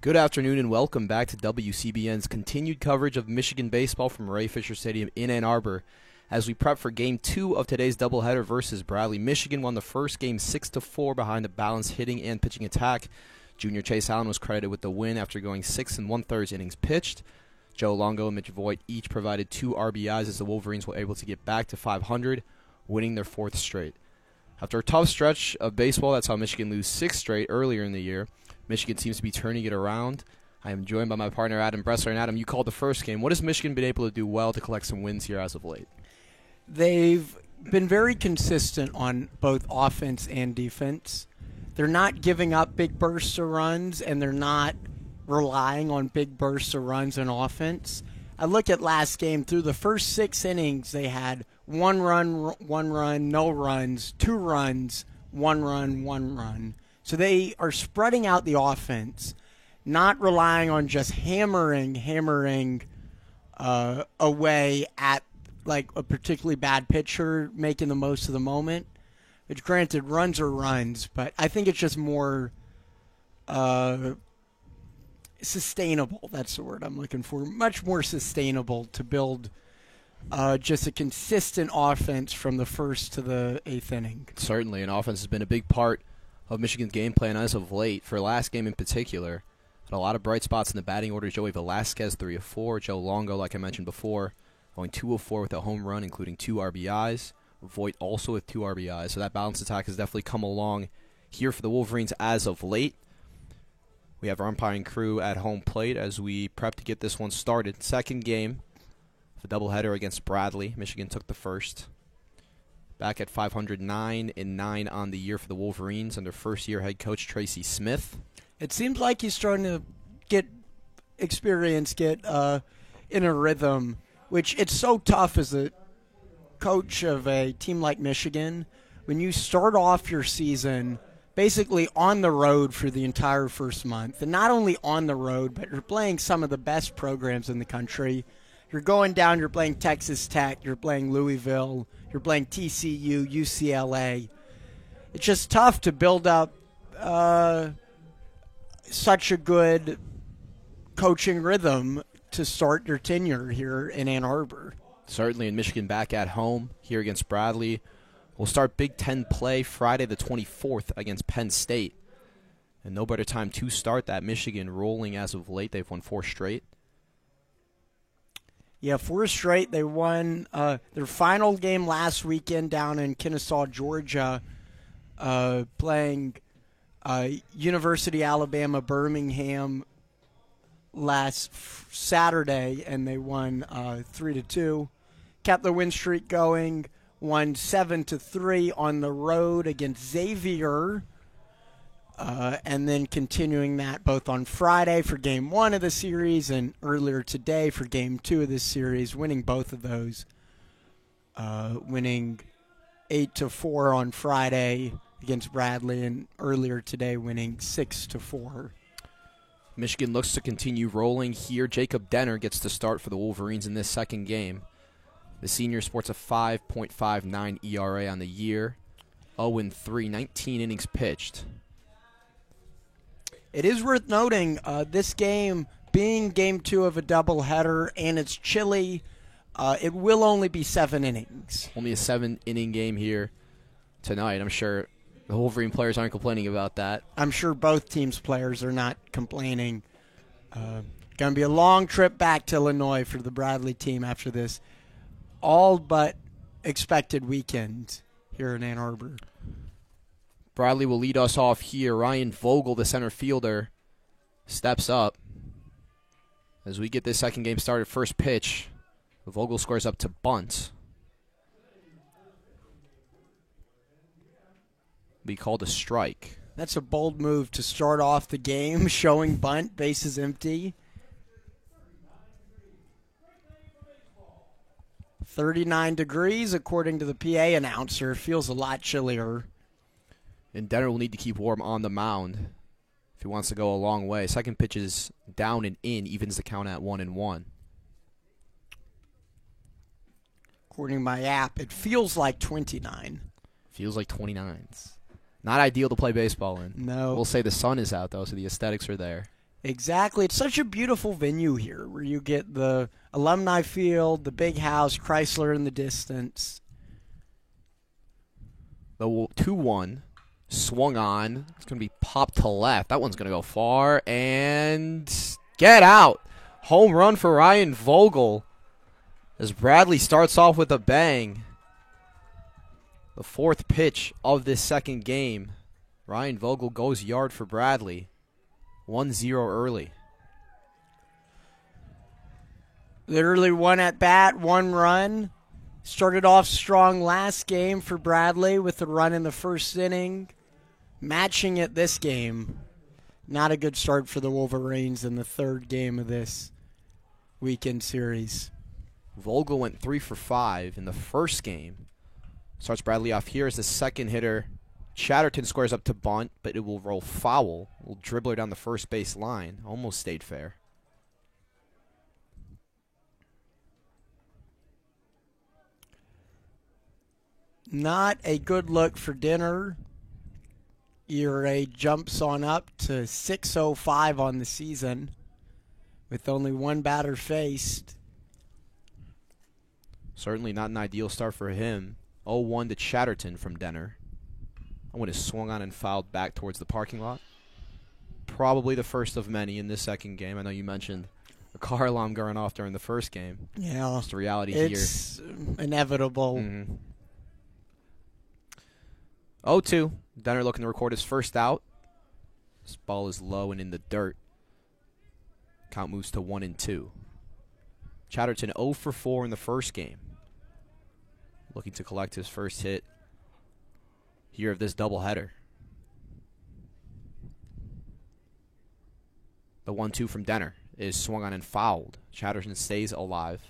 Good afternoon and welcome back to WCBN's continued coverage of Michigan baseball from Ray Fisher Stadium in Ann Arbor. As we prep for Game 2 of today's doubleheader versus Bradley, Michigan won the first game 6-4 behind a balanced hitting and pitching attack. Junior Chase Allen was credited with the win after going 6 1/3 innings pitched. Joe Longo and Mitch Voigt each provided 2 RBIs as the Wolverines were able to get back to 500, winning their 4th straight. After a tough stretch of baseball that saw Michigan lose 6 straight earlier in the year, Michigan seems to be turning it around. I am joined by my partner, Adam Bressler. And Adam, you called the first game. What has Michigan been able to do well to collect some wins here as of late? They've been very consistent on both offense and defense. They're not giving up big bursts of runs, and they're not relying on big bursts of runs in offense. I look at last game. Through the first 6 innings, they had 1 run, no runs, 2 runs, 1 run, 1 run. So they are spreading out the offense, not relying on just hammering away at like a particularly bad pitcher, making the most of the moment. Which, granted, runs are runs, but I think it's just more sustainable. That's the word I'm looking for. Much more sustainable to build just a consistent offense from the first to the 8th inning. Certainly, and offense has been a big part of Michigan's game plan as of late. For last game in particular, had a lot of bright spots in the batting order. Joey Velasquez, 3 of 4. Joe Longo, like I mentioned before, going 2 of 4 with a home run, including 2 RBIs. Voigt also with 2 RBIs. So that balanced attack has definitely come along here for the Wolverines as of late. We have our umpiring crew at home plate as we prep to get this one started. Second game, the doubleheader against Bradley. Michigan took the first. Back at 509-9 on the year for the Wolverines under first-year head coach Tracy Smith. It seems like he's starting to get experience, get in a rhythm, which it's so tough as a coach of a team like Michigan when you start off your season basically on the road for the entire first month. And not only on the road, but you're playing some of the best programs in the country. You're going down, you're playing Texas Tech, you're playing Louisville, you're playing TCU, UCLA. It's just tough to build up such a good coaching rhythm to start your tenure here in Ann Arbor. Certainly, in Michigan back at home here against Bradley. We'll start Big Ten play Friday the 24th against Penn State. And no better time to start that. Michigan rolling as of late. They've won 4 straight. Yeah, 4 straight. They won their final game last weekend down in Kennesaw, Georgia, playing University Alabama Birmingham last Saturday, and they won 3-2. Kept the win streak going, won 7-3 on the road against Xavier, and then continuing that both on Friday for Game 1 of the series and earlier today for Game 2 of this series, winning both of those, winning 8-4 on Friday against Bradley, and earlier today winning 6-4. Michigan looks to continue rolling here. Jacob Denner gets to start for the Wolverines in this second game. The senior sports a 5.59 ERA on the year, 0-3, 19 innings pitched. It is worth noting this game being Game 2 of a doubleheader, and it's chilly. It will only be 7 innings. Only a 7-inning game here tonight. I'm sure the Wolverine players aren't complaining about that. I'm sure both teams' players are not complaining. Going to be a long trip back to Illinois for the Bradley team after this all but expected weekend here in Ann Arbor. Bradley will lead us off here. Ryan Vogel, the center fielder, steps up. As we get this second game started, first pitch, Vogel scores up to bunt. Be called a strike. That's a bold move to start off the game, showing bunt, bases empty. 39 degrees, according to the PA announcer. Feels a lot chillier. And Denner will need to keep warm on the mound if he wants to go a long way. Second pitch is down and in, evens the count at 1-1. According to my app, it feels like 29. Feels like 29s. Not ideal to play baseball in. No. We'll say the sun is out, though, so the aesthetics are there. Exactly. It's such a beautiful venue here where you get the alumni field, the big house, Chrysler in the distance. The 2-1 swung on. It's going to be popped to left. That one's going to go far and get out. Home run for Ryan Vogel as Bradley starts off with a bang. The fourth pitch of this second game. Ryan Vogel goes yard for Bradley. 1-0 early. Literally one at bat, one run. Started off strong last game for Bradley with a run in the first inning. Matching it this game. Not a good start for the Wolverines in the third game of this weekend series. Vogel went 3 for 5 in the first game. Starts Bradley off here as the second hitter. Chatterton squares up to bunt, but it will roll foul. Will dribbler down the first base line. Almost stayed fair. Not a good look for Dinner. ERA jumps on up to 6.05 on the season with only one batter faced. Certainly not an ideal start for him. 0-1 to Chatterton from Denner. That one is swung on and fouled back towards the parking lot. Probably the first of many in this second game. I know you mentioned a car alarm going off during the first game. Yeah, it's the reality it's here. It's inevitable. 0-2. Denner looking to record his first out. This ball is low and in the dirt. Count moves to 1-2. Chatterton 0 for 4 in the first game. Looking to collect his first hit here of this doubleheader. The 1-2 from Denner is swung on and fouled. Chatterton stays alive.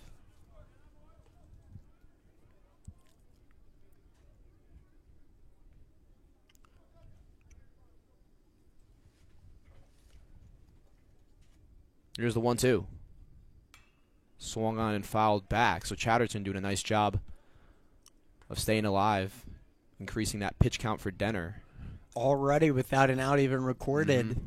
Here's the 1-2. Swung on and fouled back. So Chatterton doing a nice job of staying alive, increasing that pitch count for Denner. Already without an out even recorded.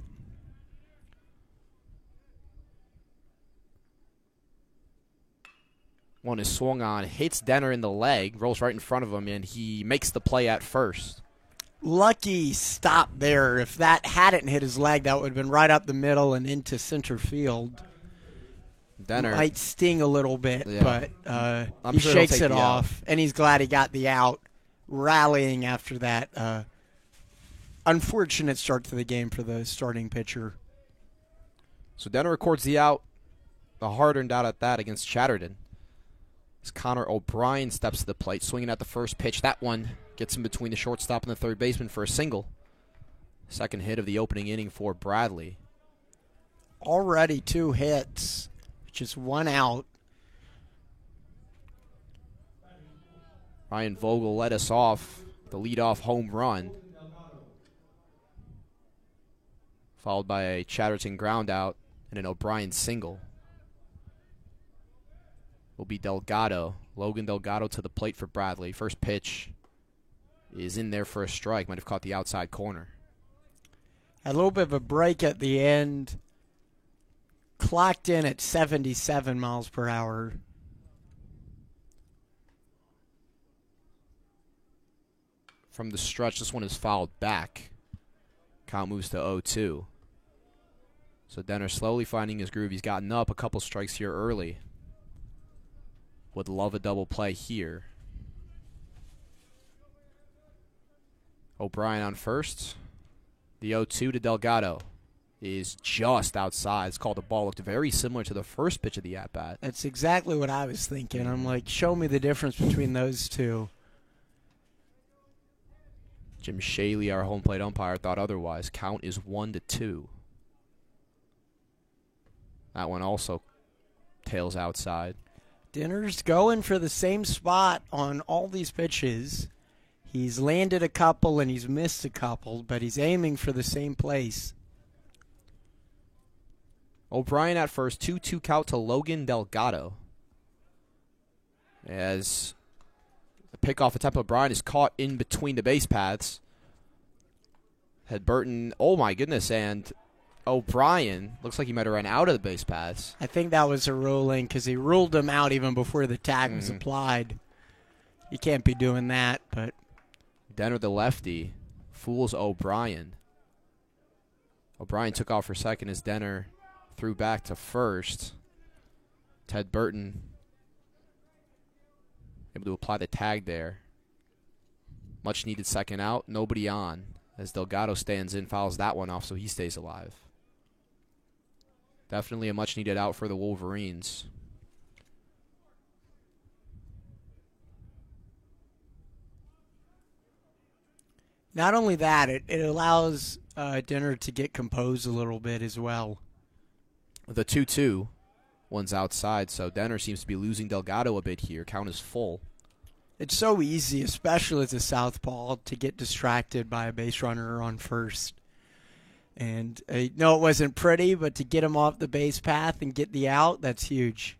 One is swung on, hits Denner in the leg, rolls right in front of him, and he makes the play at first. Lucky stop there. If that hadn't hit his leg, that would have been right up the middle and into center field. Denner might sting a little bit, but he sure shakes it off, and he's glad he got the out, rallying after that unfortunate start to the game for the starting pitcher. So Denner records the out, the hard-earned out at that against Chatterton. As Connor O'Brien steps to the plate, swinging at the first pitch. That one gets in between the shortstop and the third baseman for a single. Second hit of the opening inning for Bradley. Already 2 hits, just 1 out. Ryan Vogel led us off the leadoff home run, followed by a Chatterton ground out and an O'Brien single. Will be Delgado. Logan Delgado to the plate for Bradley. First pitch is in there for a strike. Might have caught the outside corner. A little bit of a break at the end. Clocked in at 77 miles per hour. From the stretch, this one is fouled back. Count moves to 0-2. So Denner slowly finding his groove. He's gotten up a couple strikes here early. Would love a double play here. O'Brien on first. The 0-2 to Delgado is just outside. It's called a ball. Looked very similar to the first pitch of the at-bat. That's exactly what I was thinking. I'm like, show me the difference between those two. Jim Shaley, our home plate umpire, thought otherwise. Count is 1-2. That one also tails outside. Dinner's going for the same spot on all these pitches. He's landed a couple and he's missed a couple, but he's aiming for the same place. O'Brien at first, 2-2 count to Logan Delgado. As the pickoff attempt, O'Brien is caught in between the base paths. Had Burton, oh my goodness, and O'Brien. Looks like he might have run out of the base paths. I think that was a ruling because he ruled him out even before the tag was applied. You can't be doing that, but... Denner, the lefty, fools O'Brien. O'Brien took off for second as Denner threw back to first. Ted Burton able to apply the tag there. Much needed second out, nobody on. As Delgado stands in, fouls that one off, so he stays alive. Definitely a much needed out for the Wolverines. Not only that, it allows Denner to get composed a little bit as well. The 2-2, one's outside, so Denner seems to be losing Delgado a bit here. Count is full. It's so easy, especially as a southpaw, to get distracted by a base runner on first. And no, it wasn't pretty, but to get him off the base path and get the out, that's huge.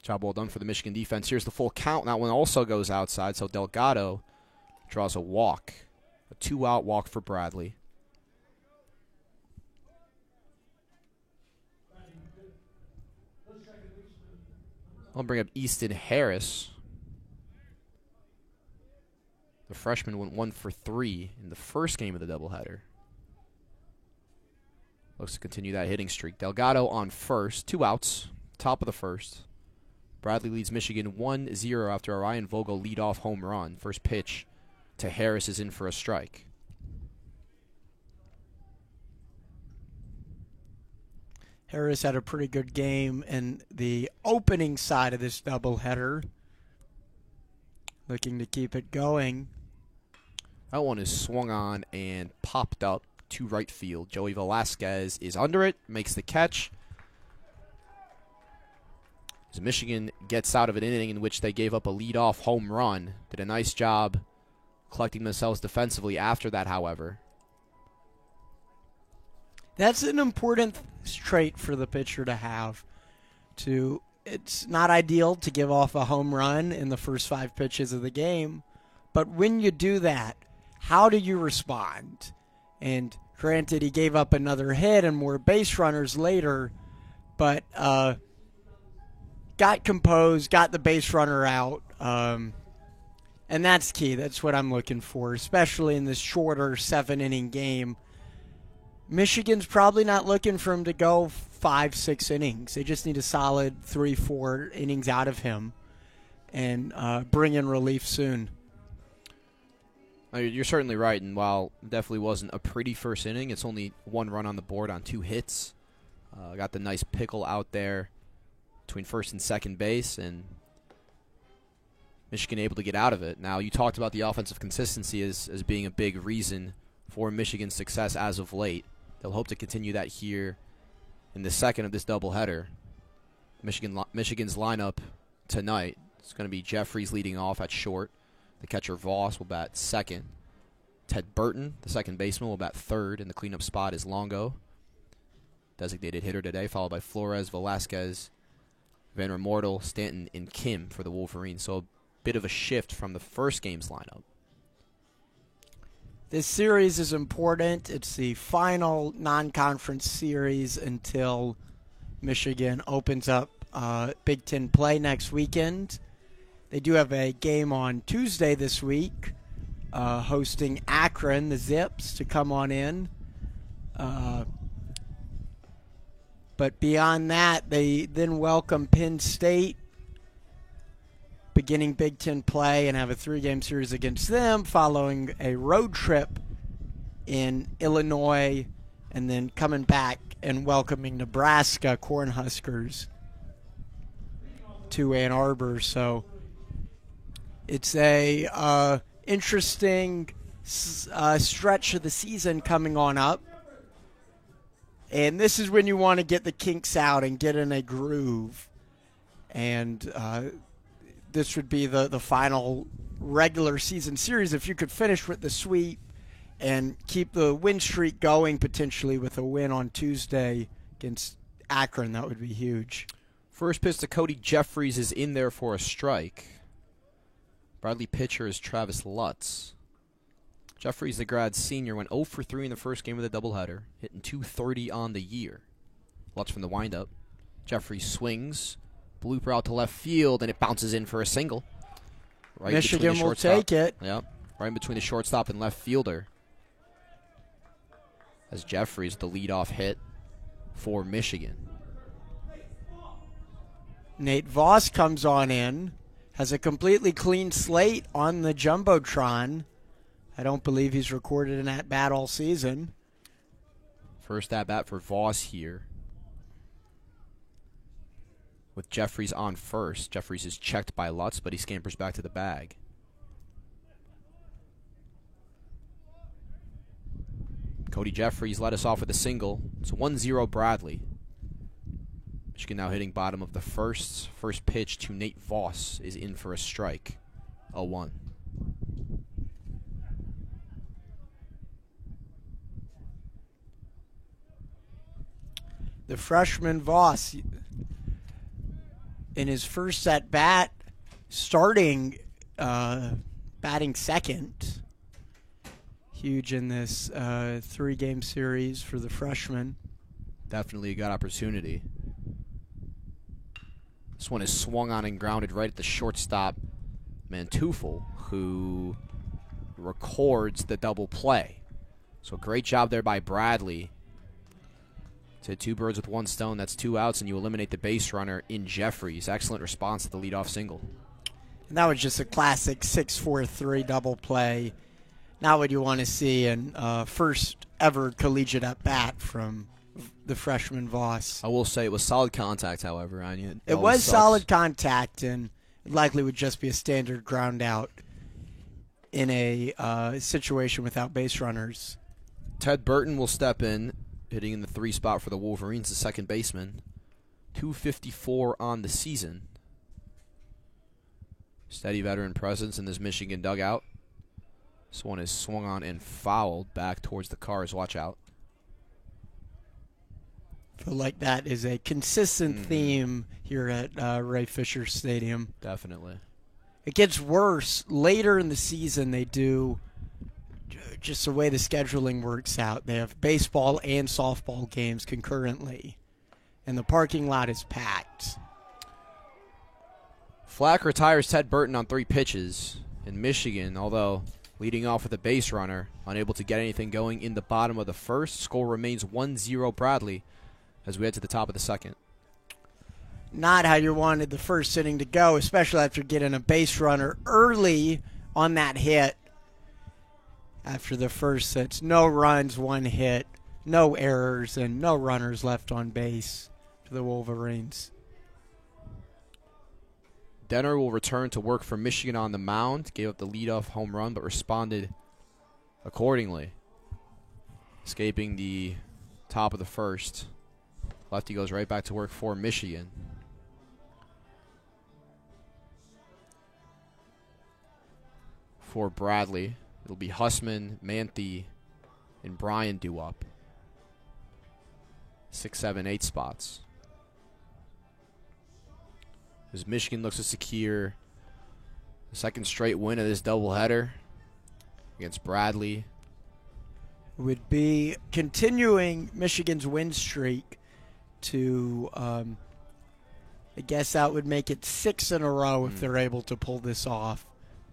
Job well done for the Michigan defense. Here's the full count. That one also goes outside, so Delgado draws a walk. A 2-out walk for Bradley. I'll bring up Easton Harris. The freshman went 1 for 3 in the first game of the doubleheader. Looks to continue that hitting streak. Delgado on first. 2 outs. Top of the first. Bradley leads Michigan 1-0 after a Ryan Vogel leadoff home run. First pitch to Harris is in for a strike. Harris had a pretty good game in the opening side of this doubleheader. Looking to keep it going. That one is swung on and popped up to right field. Joey Velasquez is under it, makes the catch. As Michigan gets out of an inning in which they gave up a leadoff home run. Did a nice job collecting themselves defensively after that, however. That's an important trait for the pitcher to have. It's not ideal to give off a home run in the first 5 pitches of the game, but when you do that, how do you respond? And granted, he gave up another hit and more base runners later, but got composed, got the base runner out, and that's key. That's what I'm looking for, especially in this shorter 7-inning game. Michigan's probably not looking for him to go 5-6 innings. They just need a solid 3-4 innings out of him and bring in relief soon. You're certainly right, and while it definitely wasn't a pretty first inning, it's only 1 run on the board on 2 hits. Got the nice pickle out there between first and second base, and Michigan able to get out of it. Now, you talked about the offensive consistency as being a big reason for Michigan's success as of late. They'll hope to continue that here in the second of this doubleheader. Michigan's lineup tonight is going to be Jeffries leading off at short. The catcher Voss will bat second. Ted Burton, the second baseman, will bat third, and the cleanup spot is Longo, designated hitter today, followed by Flores, Velasquez, Van Remortel, Stanton, and Kim for the Wolverines. So a bit of a shift from the first game's lineup. This series is important. It's the final non-conference series until Michigan opens up Big Ten play next weekend. They do have a game on Tuesday this week, hosting Akron, the Zips, to come on in. But beyond that, they then welcome Penn State, beginning Big Ten play, and have a 3-game series against them, following a road trip in Illinois, and then coming back and welcoming Nebraska Cornhuskers to Ann Arbor. So it's a interesting stretch of the season coming on up. And this is when you want to get the kinks out and get in a groove. And this would be the final regular season series. If you could finish with the sweep and keep the win streak going, potentially with a win on Tuesday against Akron, that would be huge. First pitch to Cody Jeffries is in there for a strike. Bradley pitcher is Travis Lutz. Jeffries, the grad senior, went 0 for 3 in the first game of the doubleheader, hitting .230 on the year. Lutz from the windup. Jeffries swings, blooper out to left field, and it bounces in for a single. Right Michigan will take it. Yep, right in between the shortstop and left fielder. As Jeffries, the leadoff hit for Michigan. Nate Voss comes on in, has a completely clean slate on the Jumbotron. I don't believe he's recorded an at-bat all season. First at-bat for Voss here. With Jeffries on first. Jeffries is checked by Lutz, but he scampers back to the bag. Cody Jeffries led us off with a single. It's 1-0 Bradley. Michigan now hitting bottom of the first. First pitch to Nate Voss is in for a strike. 0-1. The freshman Voss, in his first at bat, batting second. Huge in this 3-game series for the freshman. Definitely a good opportunity. This one is swung on and grounded right at the shortstop, Manteuffel, who records the double play. So great job there by Bradley. To 2 birds with 1 stone, that's 2 outs, and you eliminate the base runner in Jeffries. Excellent response to the leadoff single. And that was just a classic 6-4-3 double play. Not what you want to see in first ever collegiate at bat from the freshman Voss. I will say it was solid contact, however. It was solid contact, and it likely would just be a standard ground out in a situation without base runners. Ted Burton will step in, hitting in the 3 spot for the Wolverines, the second baseman. .254 on the season. Steady veteran presence in this Michigan dugout. This one is swung on and fouled back towards the Cars. Watch out. I feel like that is a consistent theme here at Ray Fisher Stadium. Definitely. It gets worse. Later in the season, they do, just the way the scheduling works out, they have baseball and softball games concurrently, and the parking lot is packed. Flack retires Ted Burton on 3 pitches in Michigan, although leading off with a base runner, unable to get anything going in the bottom of the first. Score remains 1-0 Bradley as we head to the top of the second. Not how you wanted the first inning to go, especially after getting a base runner early on that hit. After the first sets, no runs, 1 hit, no errors, and no runners left on base for the Wolverines. Denner will return to work for Michigan on the mound. Gave up the leadoff home run, but responded accordingly. Escaping the top of the first. Lefty goes right back to work for Michigan. For Bradley, it'll be Hussman, Manthe, and Bryan due up. 6, 7, 8 spots. As Michigan looks to secure the second straight win of this doubleheader against Bradley. Would be continuing Michigan's win streak to, I guess that would make it 6 in a row if they're able to pull this off.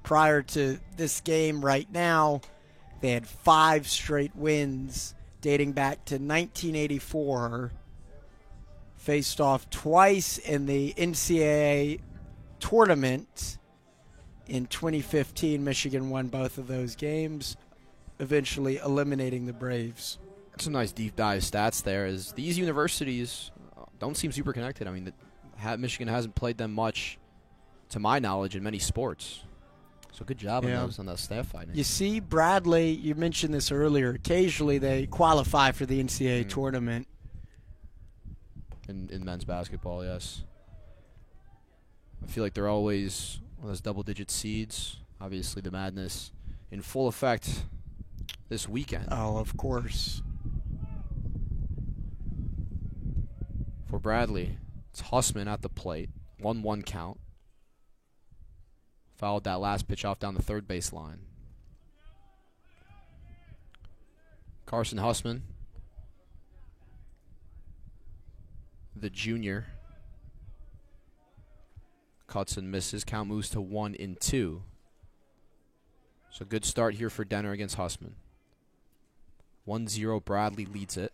Prior to this game right now, they had 5 straight wins dating back to 1984. Faced off twice in the NCAA tournament. In 2015, Michigan won both of those games, eventually eliminating the Braves. Some nice deep dive stats there, as these universities don't seem super connected. I mean, Michigan hasn't played them much, to my knowledge, in many sports. So good job on that staff fighting. You see, Bradley, you mentioned this earlier, occasionally they qualify for the NCAA tournament. In men's basketball, yes. I feel like they're always one of those double-digit seeds. Obviously, the madness in full effect this weekend. Oh, of course. For Bradley, it's Hussman at the plate. 1-1 count. Fouled that last pitch off down the third baseline. Carson Hussman, the junior, cuts and misses. Count moves to 1-2. So good start here for Denner against Hussman. 1-0, Bradley leads it.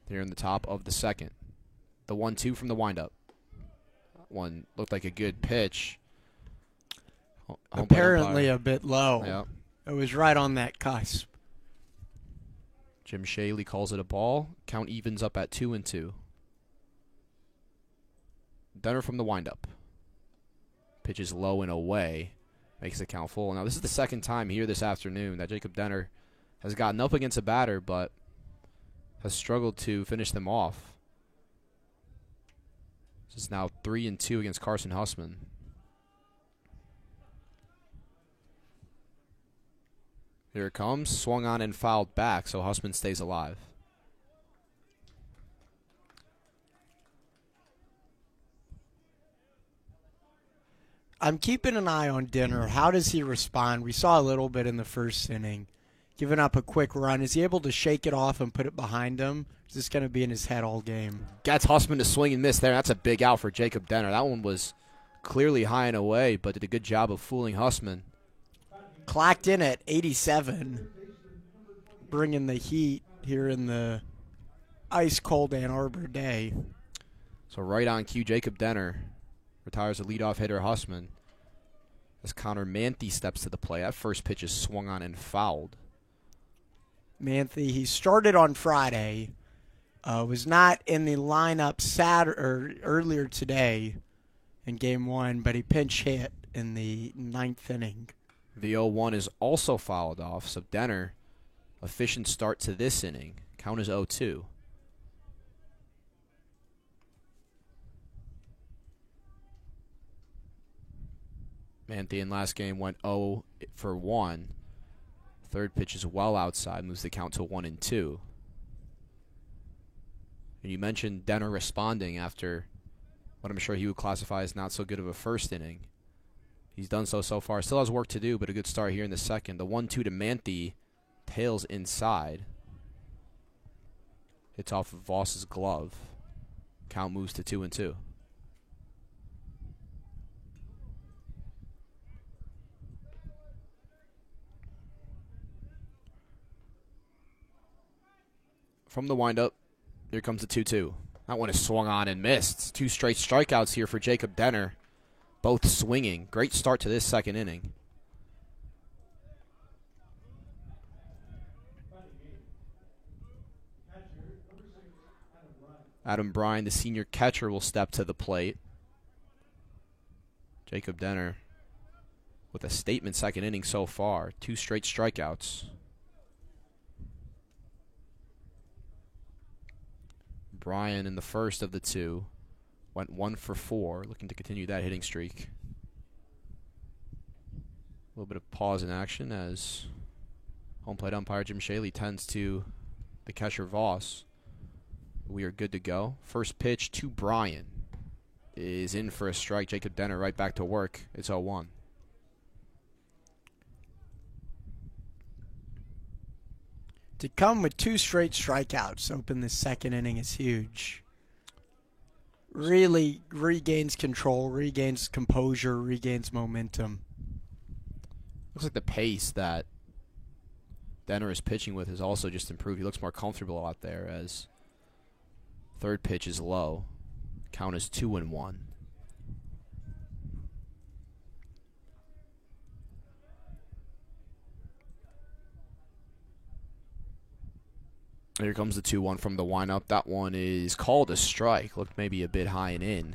They're in the top of the second. The 1-2 from the windup. One looked like a good pitch. Apparently a bit low. Yep. It was right on that cusp. Jim Shaley calls it a ball. Count evens up at 2-2. Denner from the windup. Pitches low and away. Makes the count full. Now, this is the second time here this afternoon that Jacob Denner has gotten up against a batter, but has struggled to finish them off. This is now 3-2 against Carson Hussman. Here it comes. Swung on and fouled back, so Hussman stays alive. I'm keeping an eye on Denner. How does he respond? We saw a little bit in the first inning. Giving up a quick run. Is he able to shake it off and put it behind him? Is this going to be in his head all game? Gets Hussman to swing and miss there. That's a big out for Jacob Denner. That one was clearly high and away, but did a good job of fooling Hussman. Clocked in at 87. Bringing the heat here in the ice-cold Ann Arbor day. So right on cue, Jacob Denner retires the leadoff hitter Hussman as Connor Manthe steps to the plate. That first pitch is swung on and fouled. Manthe, he started on Friday, was not in the lineup earlier today in Game 1, but he pinch hit in the 9th inning. The 0-1 is also fouled off, so Denner, efficient start to this inning. Count is 0-2. Manthe in last game went 0 for 1. Third pitch is well outside, moves the count to 1-2. And you mentioned Denner responding after what I'm sure he would classify as not so good of a first inning. He's done so far. Still has work to do, but a good start here in the second. The 1-2 to Manthe, tails inside. Hits off of Voss's glove. Count moves to 2-2. From the windup, here comes the 2-2. That one is swung on and missed. 2 straight strikeouts here for Jacob Denner. Both swinging. Great start to this second inning. Adam Bryan, the senior catcher, will step to the plate. Jacob Denner with a statement second inning so far. 2 straight strikeouts. Bryan in the first of the 2 went 1 for 4, looking to continue that hitting streak. A little bit of pause in action as home plate umpire Jim Shaley tends to the catcher Voss. We are good to go. First pitch to Bryan is in for a strike. Jacob Denner right back to work. It's 0-1. To come with 2 straight strikeouts open this second inning is huge. Really regains control, regains composure, regains momentum. Looks like the pace that Denner is pitching with has also just improved. He looks more comfortable out there as third pitch is low. Count is 2-1. Here comes the 2-1 from the windup. That one is called a strike. Looked maybe a bit high and in.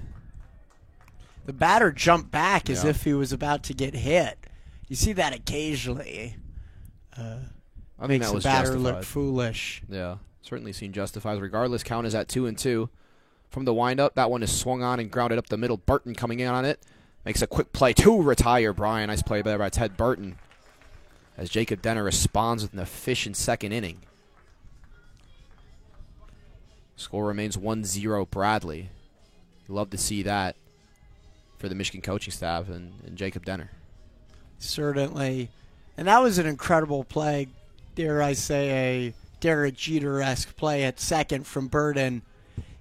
The batter jumped back as if he was about to get hit. You see that occasionally. I think Makes that the was batter justified. look foolish. Yeah, certainly seen justified. Regardless, count is at 2-2. From the windup, that one is swung on and grounded up the middle. Burton coming in on it. Makes a quick play to retire Bryan. Nice play there by Ted Burton as Jacob Denner responds with an efficient second inning. Score remains 1-0 Bradley. Love to see that for the Michigan coaching staff and Jacob Denner. Certainly. And that was an incredible play, dare I say, a Derek Jeter-esque play at second from Burden.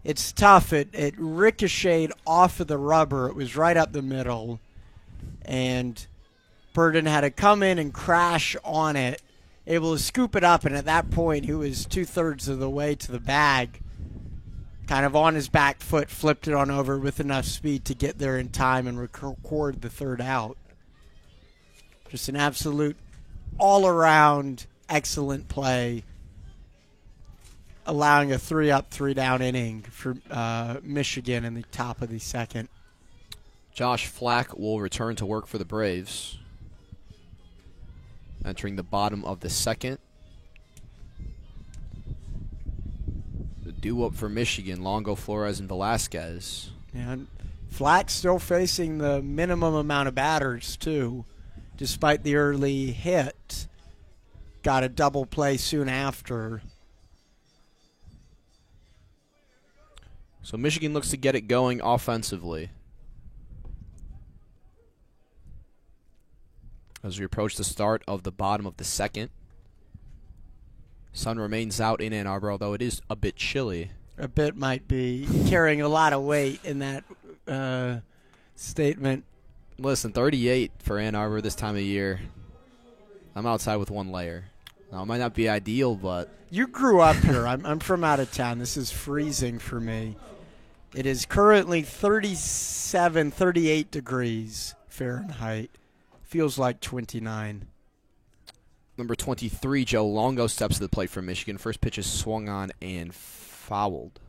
It's tough. It ricocheted off of the rubber. It was right up the middle. And Burden had to come in and crash on it, able to scoop it up. And at that point, he was 2/3 of the way to the bag, kind of on his back foot, flipped it on over with enough speed to get there in time and record the third out. Just an absolute all-around excellent play, allowing a 3-up, 3-down inning for Michigan in the top of the second. Josh Flack will return to work for the Braves. Entering the bottom of the second. The due-up for Michigan, Longo, Flores, and Velasquez. And Flack still facing the minimum amount of batters, too, despite the early hit. Got a double play soon after. So Michigan looks to get it going offensively. As we approach the start of the bottom of the second. Sun remains out in Ann Arbor, although it is a bit chilly. A bit might be carrying a lot of weight in that statement. Listen, 38 for Ann Arbor this time of year. I'm outside with one layer. Now, it might not be ideal, but... You grew up here. I'm from out of town. This is freezing for me. It is currently 37, 38 degrees Fahrenheit. Feels like 29. Number 23, Joe Longo, steps to the plate for Michigan. First pitch is swung on and fouled.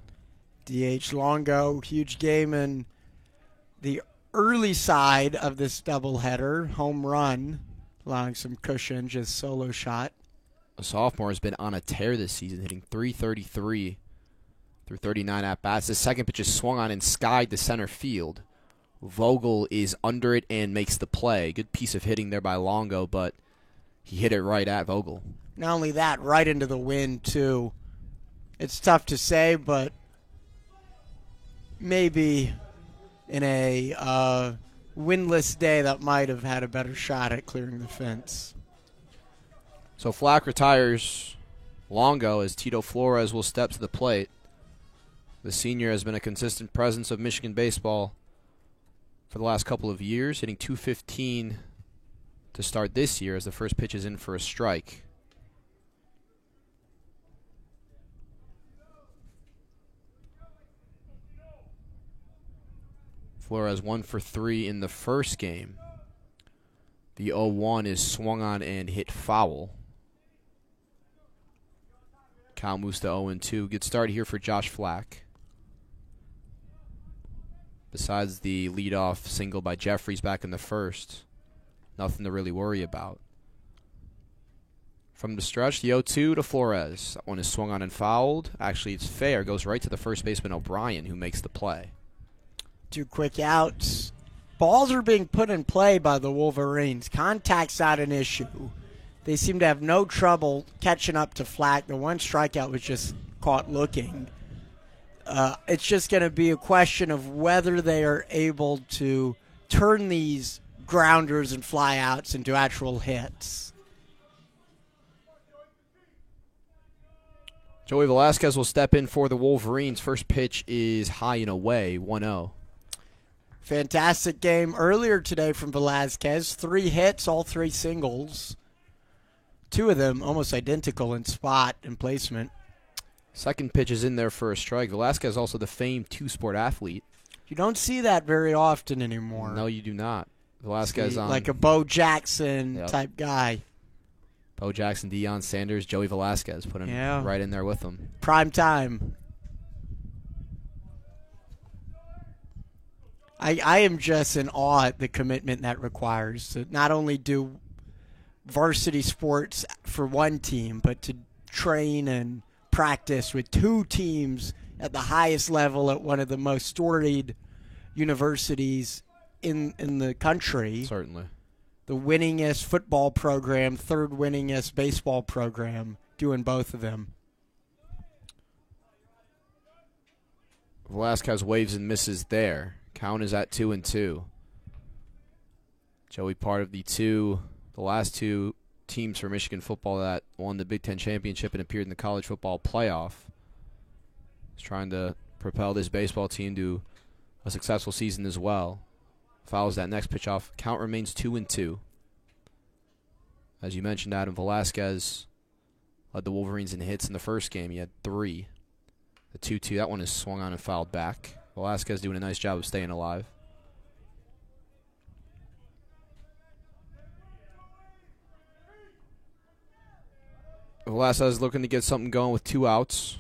DH Longo, huge game in the early side of this doubleheader. Home run, allowing some cushion, just solo shot. A sophomore has been on a tear this season, hitting .333 through 39 at-bats. The second pitch is swung on and skied to center field. Vogel is under it and makes the play. Good piece of hitting there by Longo, but he hit it right at Vogel. Not only that, right into the wind, too. It's tough to say, but maybe in a windless day that might have had a better shot at clearing the fence. So Flack retires Longo as Tito Flores will step to the plate. The senior has been a consistent presence of Michigan baseball for the last couple of years, hitting .215 to start this year as the first pitch is in for a strike. Flores 1 for 3 in the first game. The 0-1 is swung on and hit foul. Kyle moves to 0-2. Good start here for Josh Flack. Besides the leadoff single by Jeffries back in the first, nothing to really worry about. From the stretch, the 0-2 to Flores. That one is swung on and fouled. Actually, it's fair. Goes right to the first baseman, O'Brien, who makes the play. 2 quick outs. Balls are being put in play by the Wolverines. Contact's not an issue. They seem to have no trouble catching up to Flack. The one strikeout was just caught looking. It's just going to be a question of whether they are able to turn these grounders and flyouts into actual hits. Joey Velasquez will step in for the Wolverines. First pitch is high and away, 1-0. Fantastic game earlier today from Velasquez. 3 hits, all 3 singles. 2 of them almost identical in spot and placement. Second pitch is in there for a strike. Velasquez also the famed two-sport athlete. You don't see that very often anymore. No, you do not. Velasquez on... Like a Bo Jackson type guy. Bo Jackson, Deion Sanders, Joey Velasquez. Put him right in there with them. Prime time. I am just in awe at the commitment that requires to not only do varsity sports for one team, but to train and practice with 2 teams at the highest level at one of the most storied universities in the country. Certainly. The winningest football program, 3rd winningest baseball program, doing both of them. Velasquez waves and misses there. Count is at 2-2. Joey part of the last 2 teams for Michigan football that won the Big Ten championship and appeared in the college football playoff. He's trying to propel this baseball team to a successful season as well. Fouls that next pitch off. Count remains 2-2. As you mentioned, Adam Velasquez led the Wolverines in hits in the first game. He had 3. The 2-2, that one is swung on and fouled back. Velasquez doing a nice job of staying alive. Velasquez looking to get something going with 2 outs.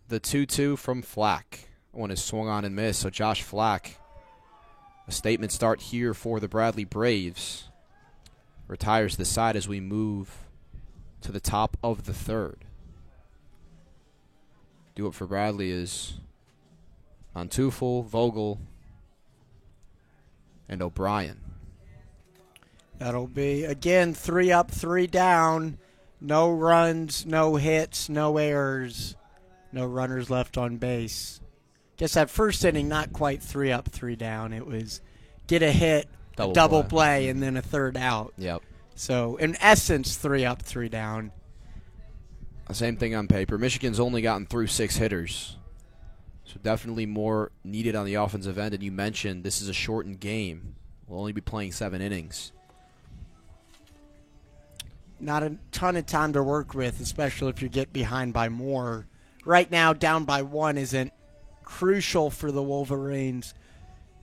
The 2-2 from Flack. That one is swung on and missed, so Josh Flack, a statement start here for the Bradley Braves, retires the side as we move to the top of the third. Do it for Bradley is Manteuffel, Vogel, and O'Brien. That'll be, again, 3 up, 3 down. No runs, no hits, no errors, no runners left on base. Guess that first inning, not quite 3 up, 3 down. It was get a hit, double play, and then a third out. Yep. So, in essence, 3 up, 3 down. Same thing on paper. Michigan's only gotten through 6 hitters. So definitely more needed on the offensive end. And you mentioned this is a shortened game. We'll only be playing 7 innings. Not a ton of time to work with, especially if you get behind by more. Right now, down by 1 isn't crucial for the Wolverines.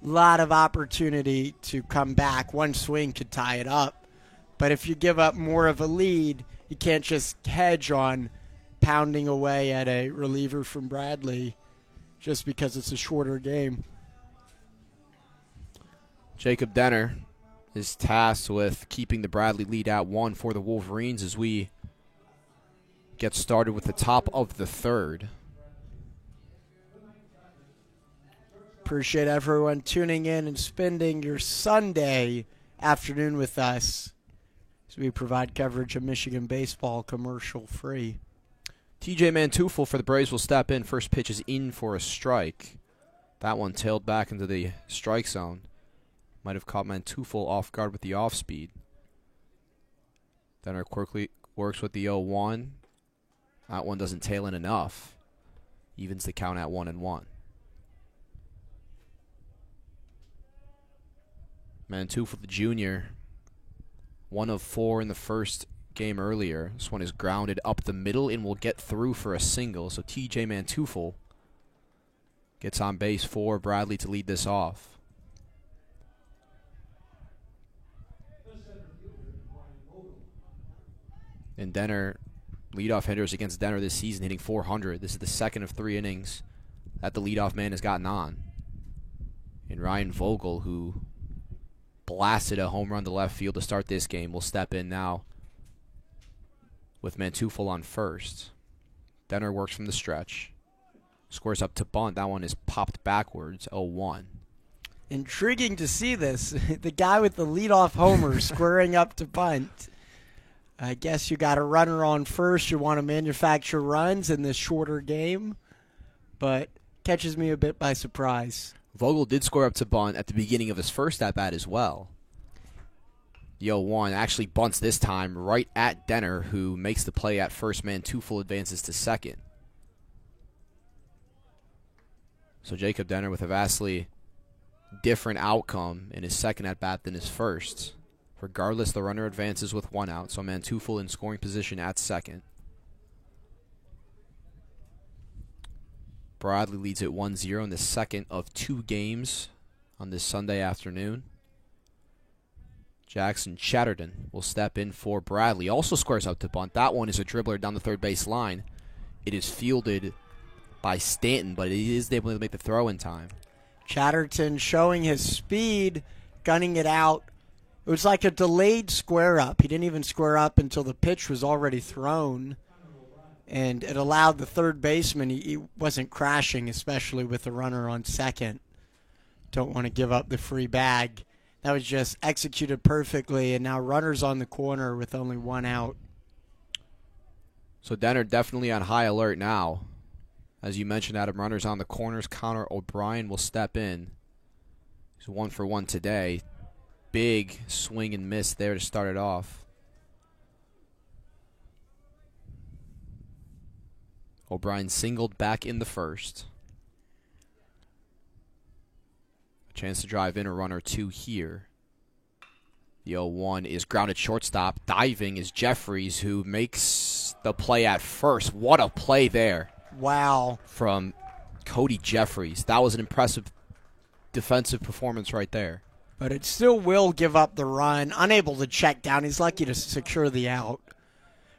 A lot of opportunity to come back. One swing could tie it up. But if you give up more of a lead, you can't just hedge on pounding away at a reliever from Bradley just because it's a shorter game. Jacob Denner is tasked with keeping the Bradley lead at 1 for the Wolverines as we get started with the top of the third. Appreciate everyone tuning in and spending your Sunday afternoon with us as we provide coverage of Michigan baseball commercial free. TJ Manteuffel for the Braves will step in. First pitch is in for a strike. That one tailed back into the strike zone. Might have caught Manteuffel off guard with the off speed. Denner quickly works with the 0-1. That one doesn't tail in enough. Evens the count at 1-1. Manteuffel, the junior, 1 of 4 in the first game earlier. This one is grounded up the middle and will get through for a single. So TJ Manteuffel gets on base for Bradley to lead this off. And Denner, leadoff hitters against Denner this season, hitting .400. This is the second of 3 innings that the leadoff man has gotten on. And Ryan Vogel, who blasted a home run to left field to start this game, will step in now with Manteuffel on first. Denner works from the stretch. Squares up to bunt. That one is popped backwards, 0-1. Intriguing to see this. The guy with the leadoff homer squaring up to bunt. I guess you got a runner on first. You want to manufacture runs in this shorter game, but catches me a bit by surprise. Vogel did score up to bunt at the beginning of his first at-bat as well. The 0-1 actually bunts this time right at Denner, who makes the play at first. Manteuffel advances to second. So Jacob Denner with a vastly different outcome in his second at-bat than his first. Regardless, the runner advances with 1 out, so Manteuffel in scoring position at second. Bradley leads at 1-0 in the second of 2 games on this Sunday afternoon. Jackson Chatterton will step in for Bradley. Also squares out to bunt. That one is a dribbler down the third base line. It is fielded by Stanton, but he is able to make the throw in time. Chatterton showing his speed, gunning it out. It was like a delayed square up. He didn't even square up until the pitch was already thrown. And it allowed the third baseman, he wasn't crashing, especially with the runner on second. Don't want to give up the free bag. That was just executed perfectly, and now runners on the corner with only 1 out. So Denner definitely on high alert now. As you mentioned, Adam, runners on the corners. Connor O'Brien will step in. He's 1 for 1 today. Big swing and miss there to start it off. O'Brien singled back in the first. A chance to drive in a run or two here. The 0-1 is grounded shortstop. Diving is Jeffries, who makes the play at first. What a play there. Wow. From Cody Jeffries. That was an impressive defensive performance right there. But it still will give up the run. Unable to check down. He's lucky to secure the out.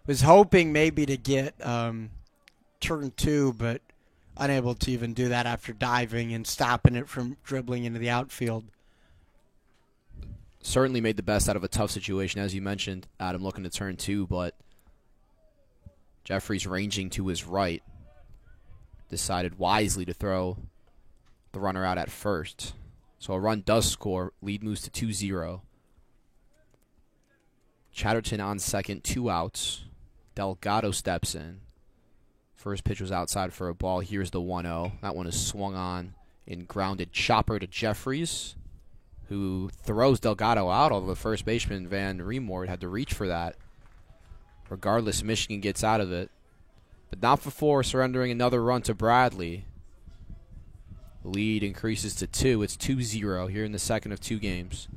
Was hoping maybe to get turn two, but unable to even do that after diving and stopping it from dribbling into the outfield. Certainly made the best out of a tough situation, as you mentioned, Adam, looking to turn two, but Jeffries ranging to his right. Decided wisely to throw the runner out at first. So a run does score. Lead moves to 2-0. Chatterton on second, 2 outs. Delgado steps in. First pitch was outside for a ball. Here's the 1-0. That one is swung on and grounded chopper to Jeffries, who throws Delgado out, although the first baseman, Van Reemort, had to reach for that. Regardless, Michigan gets out of it. But not before surrendering another run to Bradley. The lead increases to 2. It's 2-0 here in the second of 2 games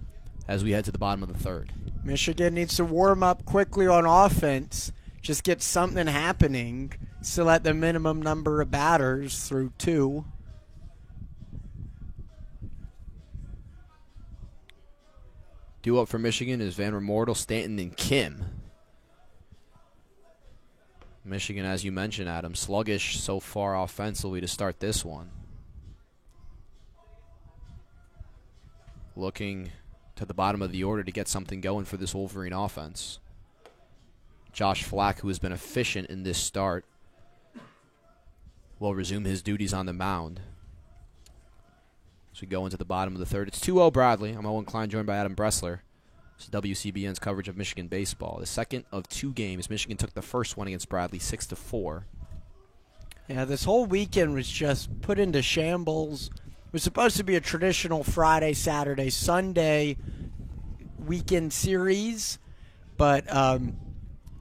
as we head to the bottom of the third. Michigan needs to warm up quickly on offense. Just get something happening. Still at the minimum number of batters through 2. Due up for Michigan is Van Remortel, Stanton, and Kim. Michigan, as you mentioned, Adam, sluggish so far offensively to start this one. Looking to the bottom of the order to get something going for this Wolverine offense. Josh Flack, who has been efficient in this start, will resume his duties on the mound. So we go into the bottom of the third. It's 2-0 Bradley. I'm Owen Klein, joined by Adam Bressler. This is WCBN's coverage of Michigan baseball. The second of 2 games. Michigan took the first one against Bradley 6-4. Yeah, this whole weekend was just put into shambles. It was supposed to be a traditional Friday, Saturday, Sunday weekend series, but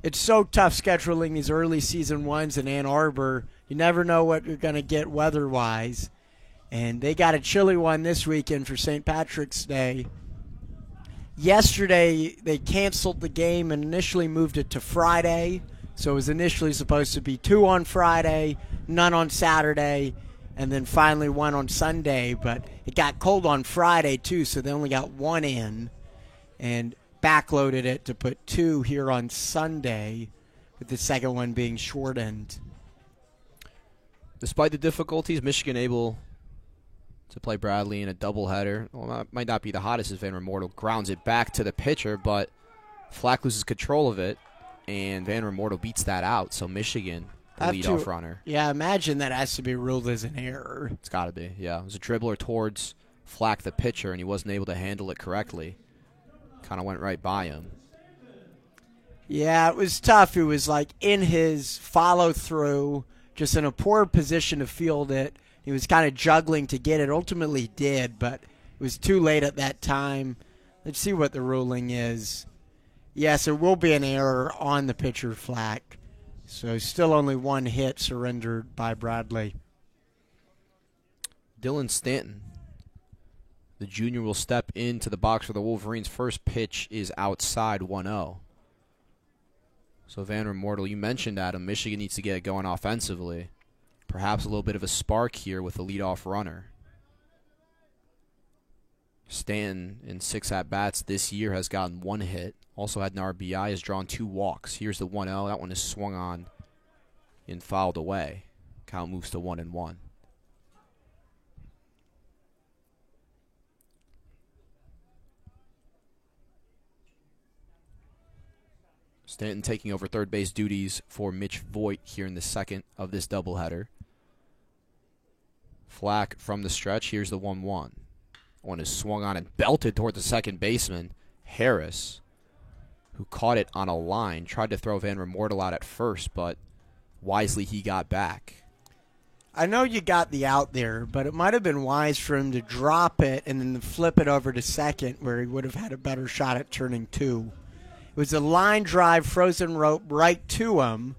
it's so tough scheduling these early season ones in Ann Arbor. You never know what you're going to get weather-wise. And they got a chilly one this weekend for St. Patrick's Day. Yesterday, they canceled the game and initially moved it to Friday. So it was initially supposed to be 2 on Friday, none on Saturday, and then finally 1 on Sunday. But it got cold on Friday, too, so they only got 1 in and backloaded it to put 2 here on Sunday, with the second one being shortened. Despite the difficulties, Michigan able to play Bradley in a doubleheader. Well, that might not be the hottest as Van Remortel grounds it back to the pitcher, but Flack loses control of it, and Van Remortel beats that out. So Michigan, the leadoff runner. Yeah, imagine that has to be ruled as an error. It's got to be, yeah. It was a dribbler towards Flack, the pitcher, and he wasn't able to handle it correctly. Kind of went right by him. Yeah, it was tough. It was like in his follow-through, just in a poor position to field it. He was kind of juggling to get it. Ultimately did, but it was too late at that time. Let's see what the ruling is. Yes, there will be an error on the pitcher Flack. So still only 1 hit surrendered by Bradley. Dylan Stanton, the junior, will step into the box for the Wolverines. First pitch is outside, 1-0. So Van Remortel, you mentioned, Adam, Michigan needs to get it going offensively. Perhaps a little bit of a spark here with the leadoff runner. Stanton, in 6 at-bats this year, has gotten 1 hit. Also had an RBI, has drawn 2 walks. Here's the 1-0. That one is swung on and fouled away. Count moves to 1-1. Stanton taking over third base duties for Mitch Voigt here in the second of this doubleheader. Flack from the stretch. Here's the 1-1. One is swung on and belted toward the second baseman, Harris, who caught it on a line. Tried to throw Van Remortel out at first, but wisely he got back. I know you got the out there, but it might have been wise for him to drop it and then flip it over to second, where he would have had a better shot at turning 2. It was a line drive, frozen rope right to him,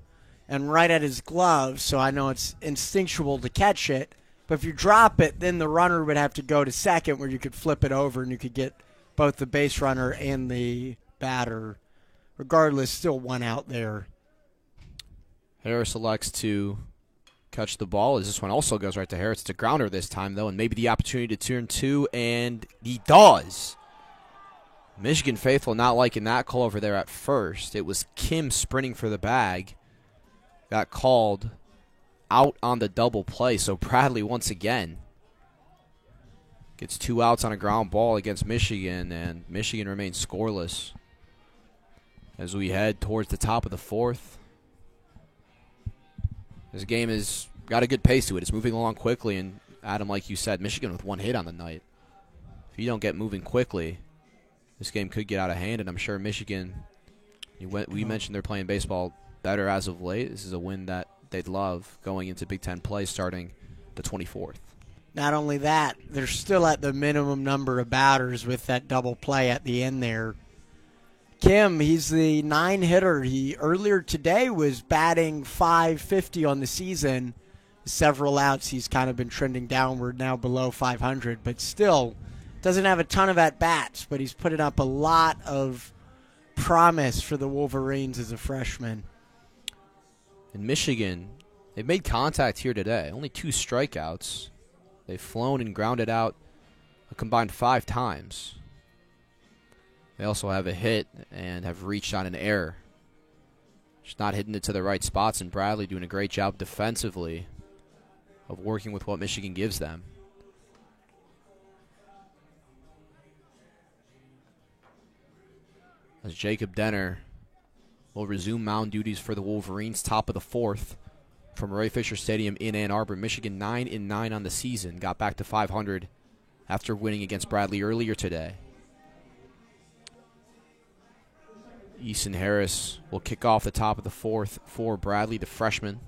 and right at his glove, so I know it's instinctual to catch it. But if you drop it, then the runner would have to go to second where you could flip it over and you could get both the base runner and the batter. Regardless, still one out there. Harris elects to catch the ball as this one also goes right to Harris. It's a grounder this time, though, and maybe the opportunity to turn two, and he does. Michigan faithful not liking that call over there at first. It was Kim sprinting for the bag. Got called out on the double play, so Bradley once again gets 2 outs on a ground ball against Michigan, and Michigan remains scoreless as we head towards the top of the fourth. This game has got a good pace to it. It's moving along quickly, and Adam, like you said, Michigan with 1 hit on the night. If you don't get moving quickly, this game could get out of hand, and I'm sure Michigan, we mentioned they're playing baseball better as of late. This is a win that they'd love going into Big Ten play starting the 24th. Not only that, they're still at the minimum number of batters with that double play at the end there. Kim, he's the 9-hitter. He earlier today was batting .550 on the season. Several outs, he's kind of been trending downward now below 500, but still doesn't have a ton of at-bats, but he's putting up a lot of promise for the Wolverines as a freshman. In Michigan, they've made contact here today. Only 2 strikeouts. They've flown and grounded out a combined 5 times. They also have a hit and have reached on an error. Just not hitting it to the right spots, and Bradley doing a great job defensively of working with what Michigan gives them. As Jacob Denner will resume mound duties for the Wolverines, top of the fourth from Ray Fisher Stadium in Ann Arbor. Michigan 9-9 on the season, got back to 500 after winning against Bradley earlier today. Easton Harris will kick off the top of the fourth for Bradley, the freshman.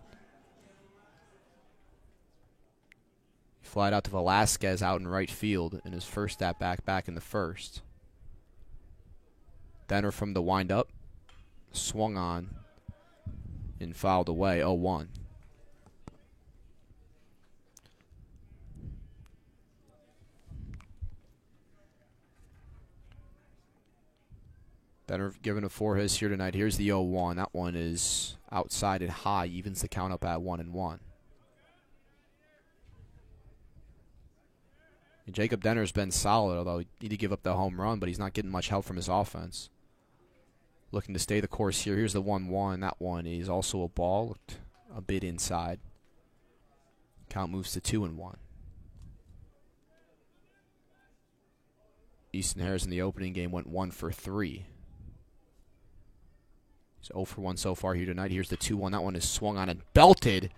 He flied out to Velasquez out in right field in his first at-bat back in the first. Denner from the windup, swung on and fouled away, 0-1. Denner given a 4 hits here tonight. Here's the 0-1. That one is outside and high, evens the count up at 1-1. And Jacob Denner's been solid, although he did give up the home run, but he's not getting much help from his offense. Looking to stay the course here. Here's the 1-1. That one is also a ball. Looked a bit inside. Count moves to 2-1. Easton Harris in the opening game went 1 for 3. He's 0 for 1 so far here tonight. Here's the 2-1. That one is swung on and belted.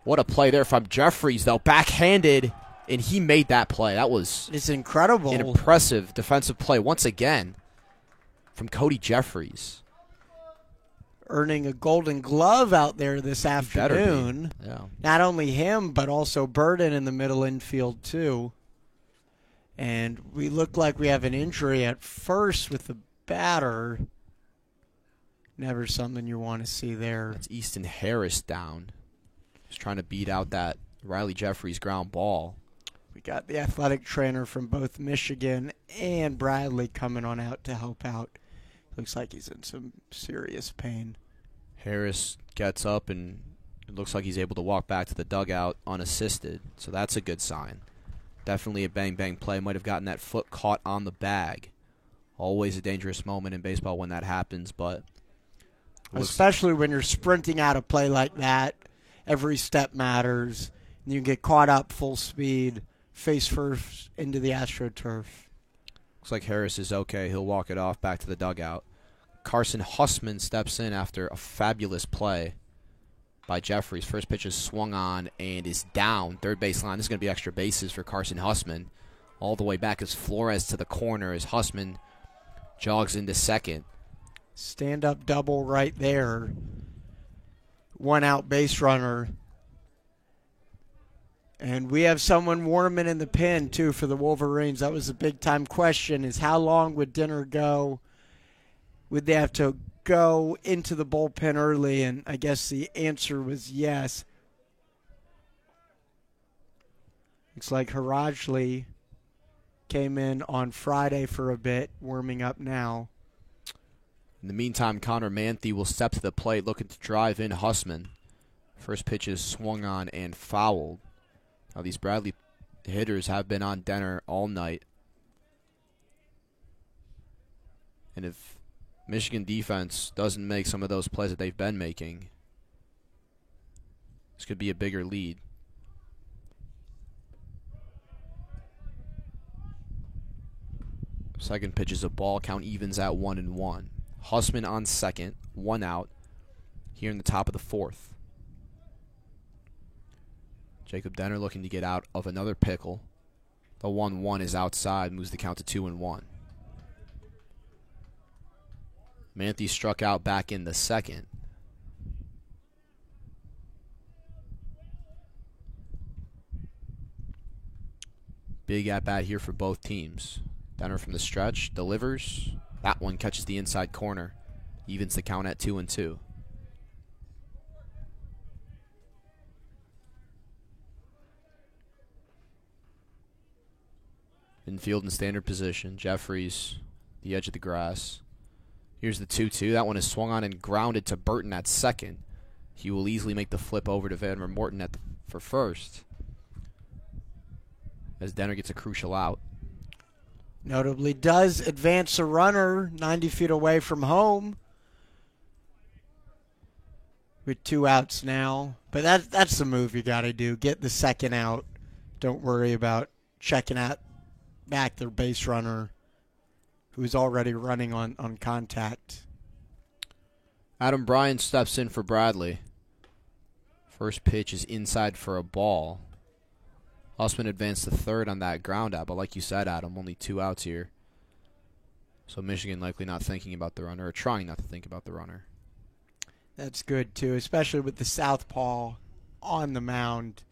What a play there from Jeffries, though. Backhanded, and he made that play. That was it's incredible. An impressive defensive play once again from Cody Jeffries. Earning a Golden Glove out there this afternoon. Yeah. Not only him, but also Burden in the middle infield, too. And we look like we have an injury at first with the batter. Never something you want to see there. That's Easton Harris down. He's trying to beat out that Riley Jeffries ground ball. We got the athletic trainer from both Michigan and Bradley coming on out to help out. Looks like he's in some serious pain. Harris gets up, and it looks like he's able to walk back to the dugout unassisted, so that's a good sign. Definitely a bang-bang play. Might have gotten that foot caught on the bag. Always a dangerous moment in baseball when that happens, but especially when you're sprinting out a play like that, every step matters. And you get caught up full speed, face first into the AstroTurf. Looks like Harris is okay. He'll walk it off back to the dugout. Carson Hussman steps in after a fabulous play by Jeffries. First pitch is swung on and is down. Third base line. This is going to be extra bases for Carson Hussman. All the way back is Flores to the corner as Hussman jogs into second. Stand-up double right there. 1 out base runner. And we have someone warming in the pen, too, for the Wolverines. That was a big-time question, is how long would Denner go? Would they have to go into the bullpen early? And I guess the answer was yes. Looks like Harajli came in on Friday for a bit, warming up now. In the meantime, Connor Manthe will step to the plate looking to drive in Hussman. First pitch is swung on and fouled. Now these Bradley hitters have been on Denner all night. And if Michigan defense doesn't make some of those plays that they've been making, this could be a bigger lead. Second pitch is a ball. Count evens at 1-1. Hussman on second, 1 out, here in the top of the fourth. Jacob Denner looking to get out of another pickle. The 1-1 is outside, moves the count to 2-1. Manthe struck out back in the second. Big at bat here for both teams. Denner from the stretch, delivers. That one catches the inside corner. Evens the count at 2-2. Infield in standard position. Jeffries, the edge of the grass. Here's the 2-2. That one is swung on and grounded to Burton at second. He will easily make the flip over to Vanmer Morton for first, as Denner gets a crucial out. Notably does advance a runner 90 feet away from home with 2 outs now. But that's the move you got to do. Get the second out. Don't worry about checking out back their base runner who's already running on contact. Adam Bryan steps in for Bradley. First pitch is inside for a ball. Hussman advanced to third on that ground out, but like you said, Adam, only 2 outs here. So Michigan likely not thinking about the runner, or trying not to think about the runner. That's good, too, especially with the southpaw on the mound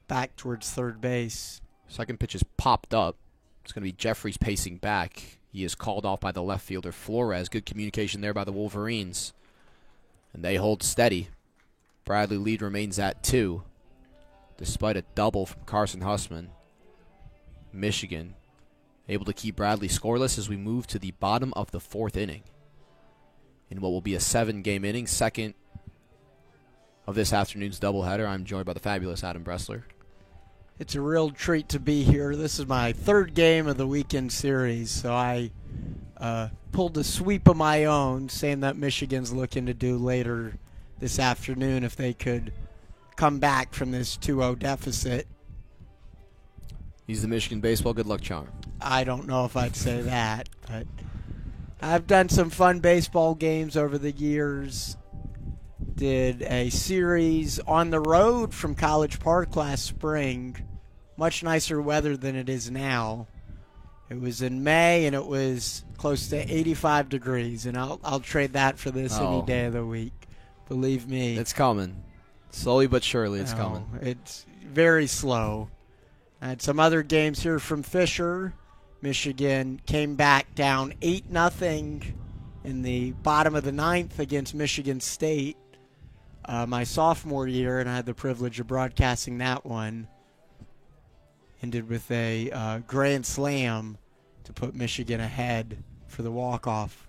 back towards third base. Second pitch is popped up. It's going to be Jeffries pacing back. He is called off by the left fielder, Flores. Good communication there by the Wolverines. And they hold steady. Bradley lead remains at 2. Despite a double from Carson Hussman. Michigan able to keep Bradley scoreless as we move to the bottom of the 4th inning. In what will be a 7-game inning, second of this afternoon's doubleheader. I'm joined by the fabulous Adam Bressler. It's a real treat to be here. This is my 3rd game of the weekend series, so I pulled a sweep of my own, saying that Michigan's looking to do later this afternoon if they could come back from this 2-0 deficit. He's the Michigan baseball good luck charm. I don't know if I'd say that, but I've done some fun baseball games over the years. Did a series on the road from College Park last spring. Much nicer weather than it is now. It was in May, and it was close to 85 degrees, and I'll trade that for this any day of the week. Believe me. It's coming. Slowly but surely it's coming. It's very slow. I had some other games here from Fisher. Michigan came back down 8-0 in the bottom of the 9th against Michigan State my sophomore year, and I had the privilege of broadcasting that one. Ended with a grand slam to put Michigan ahead for the walk-off.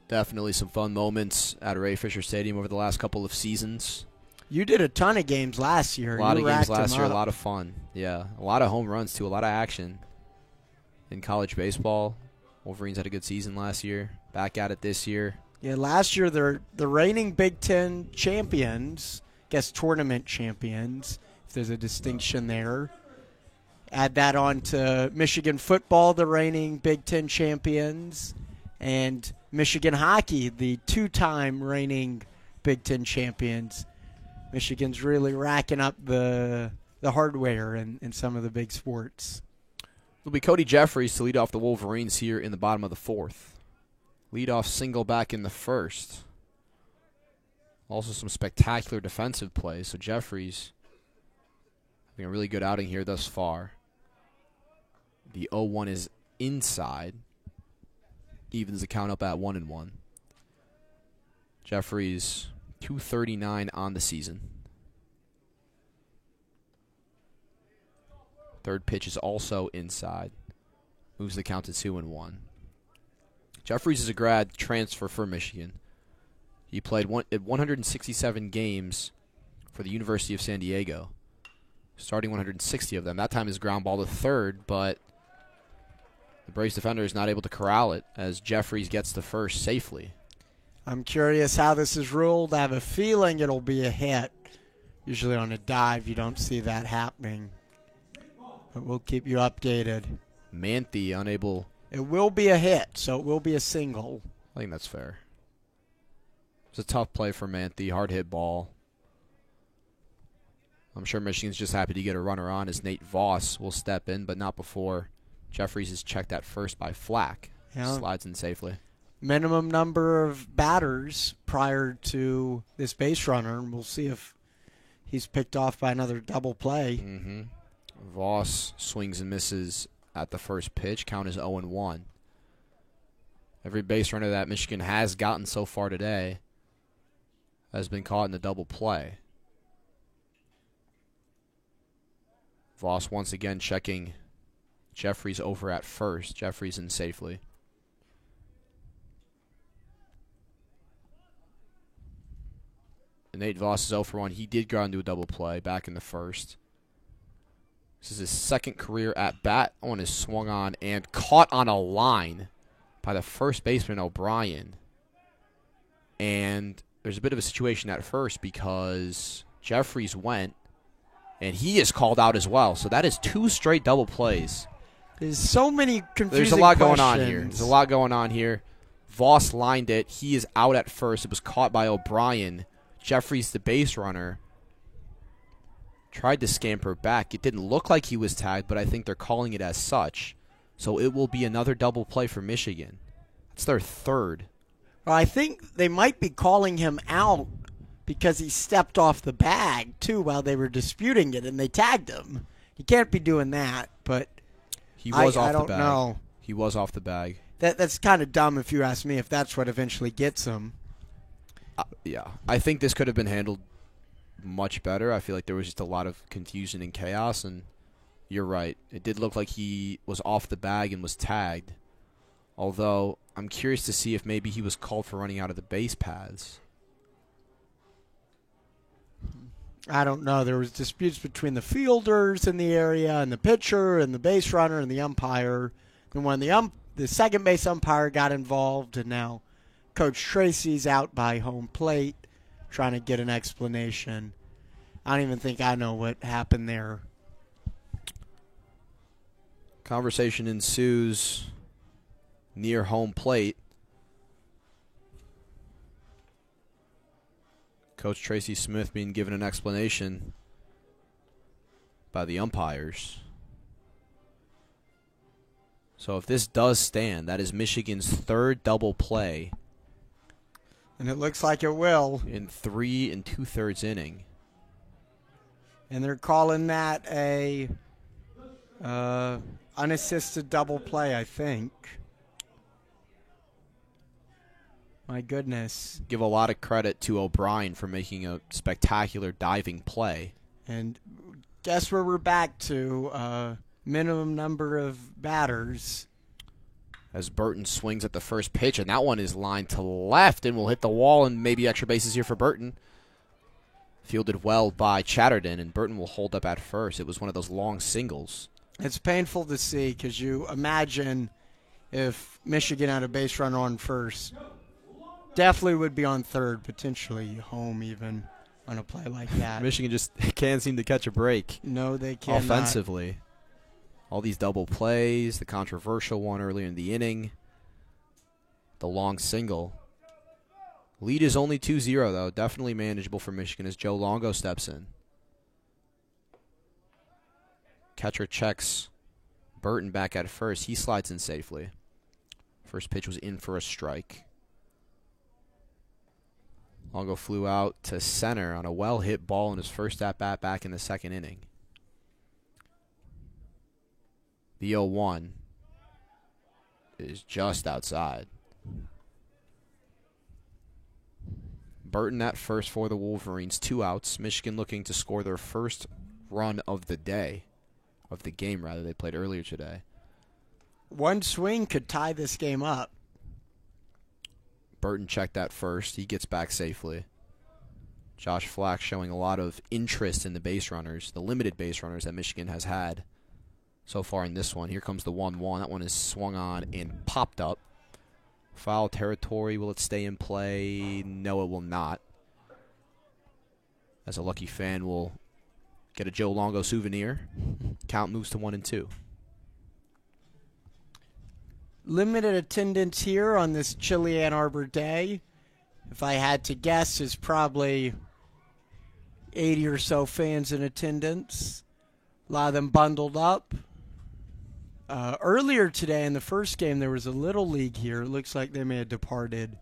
Definitely some fun moments at Ray Fisher Stadium over the last couple of seasons. You did a ton of games last year. A lot of games last year, a lot of fun. Yeah, a lot of home runs, too, a lot of action in college baseball. Wolverines had a good season last year. Back at it this year. Yeah, last year they're the reigning Big Ten champions, I guess tournament champions, if there's a distinction there. Add that on to Michigan football, the reigning Big Ten champions, and Michigan hockey, the 2-time reigning Big Ten champions. Michigan's really racking up the hardware in some of the big sports. It'll be Cody Jeffries to lead off the Wolverines here in the bottom of the 4th. Leadoff single back in the 1st. Also some spectacular defensive plays. So Jeffries having a really good outing here thus far. The 0-1 is inside. evens the count up at 1-1. Jeffries 239 on the season. Third pitch is also inside. Moves the count to 2-1. Jeffries is a grad transfer for Michigan. He played 167 games for the University of San Diego, starting 160 of them. That time is ground ball to third, but the Braves defender is not able to corral it as Jeffries gets to first safely. I'm curious how this is ruled. I have a feeling it'll be a hit. Usually on a dive, you don't see that happening. But we'll keep you updated. Manthe unable. It will be a hit, so it will be a single. I think that's fair. It's a tough play for Manthe. Hard hit ball. I'm sure Michigan's just happy to get a runner on as Nate Voss will step in, but not before Jeffries is checked at first by Flack. Yeah. Slides in safely. Minimum number of batters prior to this base runner, and we'll see if he's picked off by another double play. Voss swings and misses at the first pitch. Count is 0-1. Every base runner that Michigan has gotten so far today has been caught in the double play. Voss once again checking Jeffries over at first. Jeffries in safely. Nate Voss is 0-1. He did go into a double play back in the first. This is his second career at bat. One is swung on and caught on a line by the first baseman, O'Brien. And there's a bit of a situation at first because Jeffries went, and he is called out as well. So that is 2 straight double plays. There's so many confusing There's a lot questions. going on here. There's a lot going on here. Voss lined it. He is out at first. It was caught by O'Brien. Jeffries, the base runner, tried to scamper back. It didn't look like he was tagged, but I think they're calling it as such. So it will be another double play for Michigan. It's their third. Well, I think they might be calling him out because he stepped off the bag, too, while they were disputing it, and they tagged him. He can't be doing that, but He was off I the don't bag. know. He was off the bag. That's kind of dumb if you ask me, if that's what eventually gets him. Yeah. I think this could have been handled much better. I feel like there was just a lot of confusion and chaos, and you're right. It did look like he was off the bag and was tagged. Although, I'm curious to see if maybe he was called for running out of the base paths. I don't know. There was disputes between the fielders in the area and the pitcher and the base runner and the umpire. And when the second base umpire got involved, and now Coach Tracy's out by home plate trying to get an explanation. I don't even think I know what happened there. Conversation ensues near home plate. Coach Tracy Smith being given an explanation by the umpires. So if this does stand, that is Michigan's third double play And it looks like it will. in 3 2/3 inning. And they're calling that a unassisted double play, I think. My goodness. Give a lot of credit to O'Brien for making a spectacular diving play. And guess where we're back to? Minimum number of batters. As Burton swings at the first pitch, and that one is lined to left and will hit the wall, and maybe extra bases here for Burton. Fielded well by Chatterton, and Burton will hold up at first. It was one of those long singles. It's painful to see because you imagine if Michigan had a base runner on first, definitely would be on third, potentially home even on a play like that. Michigan just can't seem to catch a break No, they cannot. offensively. All these double plays, the controversial one earlier in the inning, the long single. Lead is only 2-0, though. Definitely manageable for Michigan as Joe Longo steps in. Catcher checks Burton back at first. He slides in safely. First pitch was in for a strike. Longo flew out to center on a well-hit ball in his first at-bat back in the second inning. The 0-1 is just outside. Burton at first for the Wolverines. 2 outs. Michigan looking to score their first run of the day. Of the game, rather. They played earlier today. One swing could tie this game up. Burton checked that first. He gets back safely. Josh Flack showing a lot of interest in the base runners, the limited base runners that Michigan has had so far in this one. Here comes the 1-1. That one is swung on and popped up. Foul territory. Will it stay in play? No, it will not. As a lucky fan will get a Joe Longo souvenir. Count moves to 1-2. Limited attendance here on this chilly Ann Arbor day. If I had to guess, is probably 80 or so fans in attendance. A lot of them bundled up. Earlier today in the first game, there was a Little League here. It looks like they may have departed.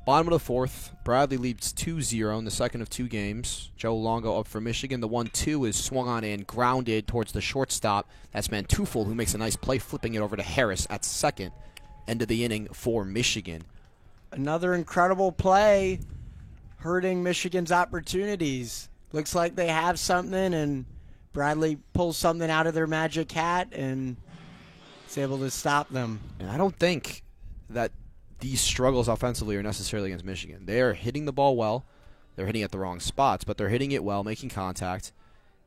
Bottom of the fourth, Bradley leads 2-0 in the second of 2 games. Joe Longo up for Michigan. The 1-2 is swung on and grounded towards the shortstop. That's Manteuffel, who makes a nice play, flipping it over to Harris at second. End of the inning for Michigan. Another incredible play, hurting Michigan's opportunities. Looks like they have something, and Bradley pulls something out of their magic hat and is able to stop them. And I don't think that these struggles offensively are necessarily against Michigan. They are hitting the ball well. They're hitting at the wrong spots, but they're hitting it well, making contact.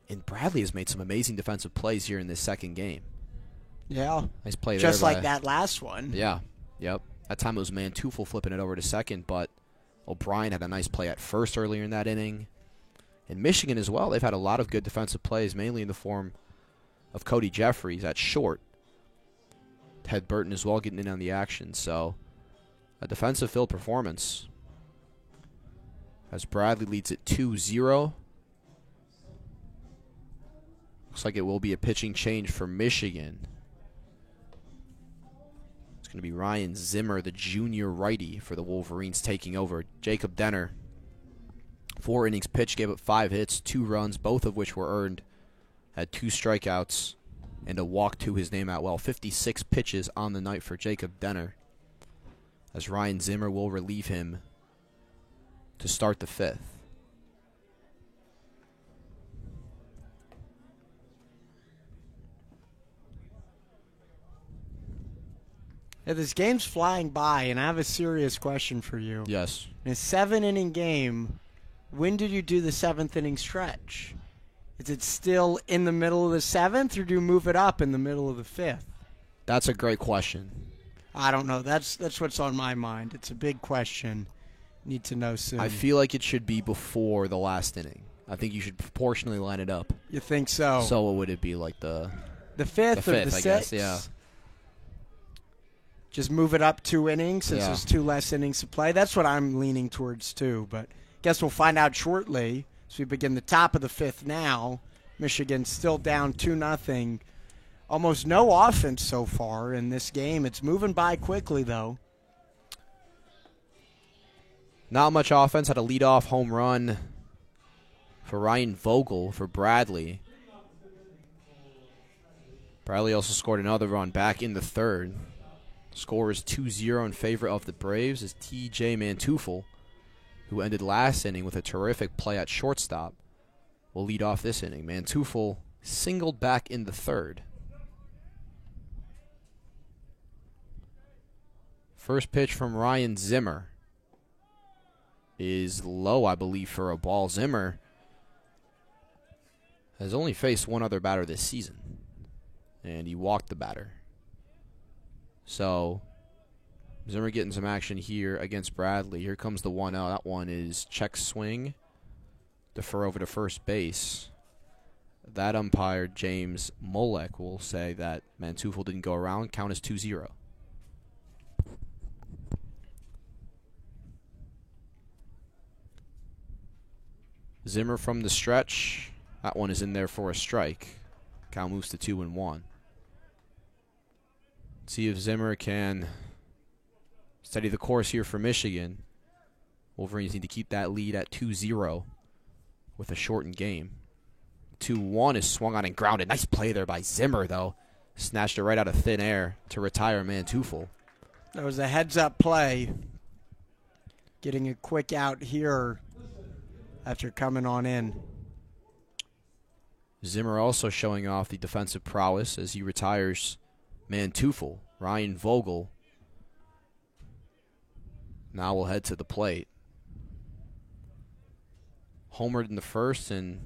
And Bradley has made some amazing defensive plays here in this second game. Yeah. Nice play there. Just like that last one. Yeah. Yep. That time it was Manteuffel flipping it over to second, but O'Brien had a nice play at first earlier in that inning. And Michigan as well, they've had a lot of good defensive plays, mainly in the form of Cody Jeffries at short. Ted Burton as well getting in on the action, so a defensive field performance as Bradley leads it 2-0. Looks like it will be a pitching change for Michigan. It's going to be Ryan Zimmer, the junior righty for the Wolverines, taking over. Jacob Denner, 4 innings pitched, gave up 5 hits, 2 runs, both of which were earned. Had 2 strikeouts and a walk to his name out well. 56 pitches on the night for Jacob Denner, as Ryan Zimmer will relieve him to start the 5th. Yeah, this game's flying by, and I have a serious question for you. Yes. In a 7-inning game, when did you do the 7th inning stretch? Is it still in the middle of the 7th, or do you move it up in the middle of the 5th? That's a great question. I don't know. That's what's on my mind. It's a big question. Need to know soon. I feel like it should be before the last inning. I think you should proportionally line it up. You think so? So what would it be, like the 5th or the 6th? I guess, yeah. Just move it up 2 innings since Yeah. there's 2 less innings to play. That's what I'm leaning towards too. But guess we'll find out shortly. So we begin the top of the 5th now. Michigan still down 2-0. Almost no offense so far in this game. It's moving by quickly, though. Not much offense. Had a leadoff home run for Ryan Vogel for Bradley. Bradley also scored another run back in the 3rd. Score is 2-0 in favor of the Braves as T.J. Manteuffel, who ended last inning with a terrific play at shortstop, will lead off this inning. Manteuffel singled back in the 3rd. First pitch from Ryan Zimmer is low, I believe, for a ball. Zimmer has only faced one other batter this season, and he walked the batter. So Zimmer getting some action here against Bradley. Here comes the 1-0. That one is check swing. Defer over to first base. That umpire, James Molek, will say that Manteuffel didn't go around. Count is 2-0. Zimmer from the stretch. That one is in there for a strike. Count moves to 2-1. See if Zimmer can steady the course here for Michigan. Wolverines need to keep that lead at 2-0 with a shortened game. 2-1 is swung on and grounded. Nice play there by Zimmer, though. snatched it right out of thin air to retire Manteuffel. That was a heads-up play. Getting a quick out here after coming on in. Zimmer also showing off the defensive prowess as he retires Manteuffel. Ryan Vogel now will head to the plate. Homered in the first and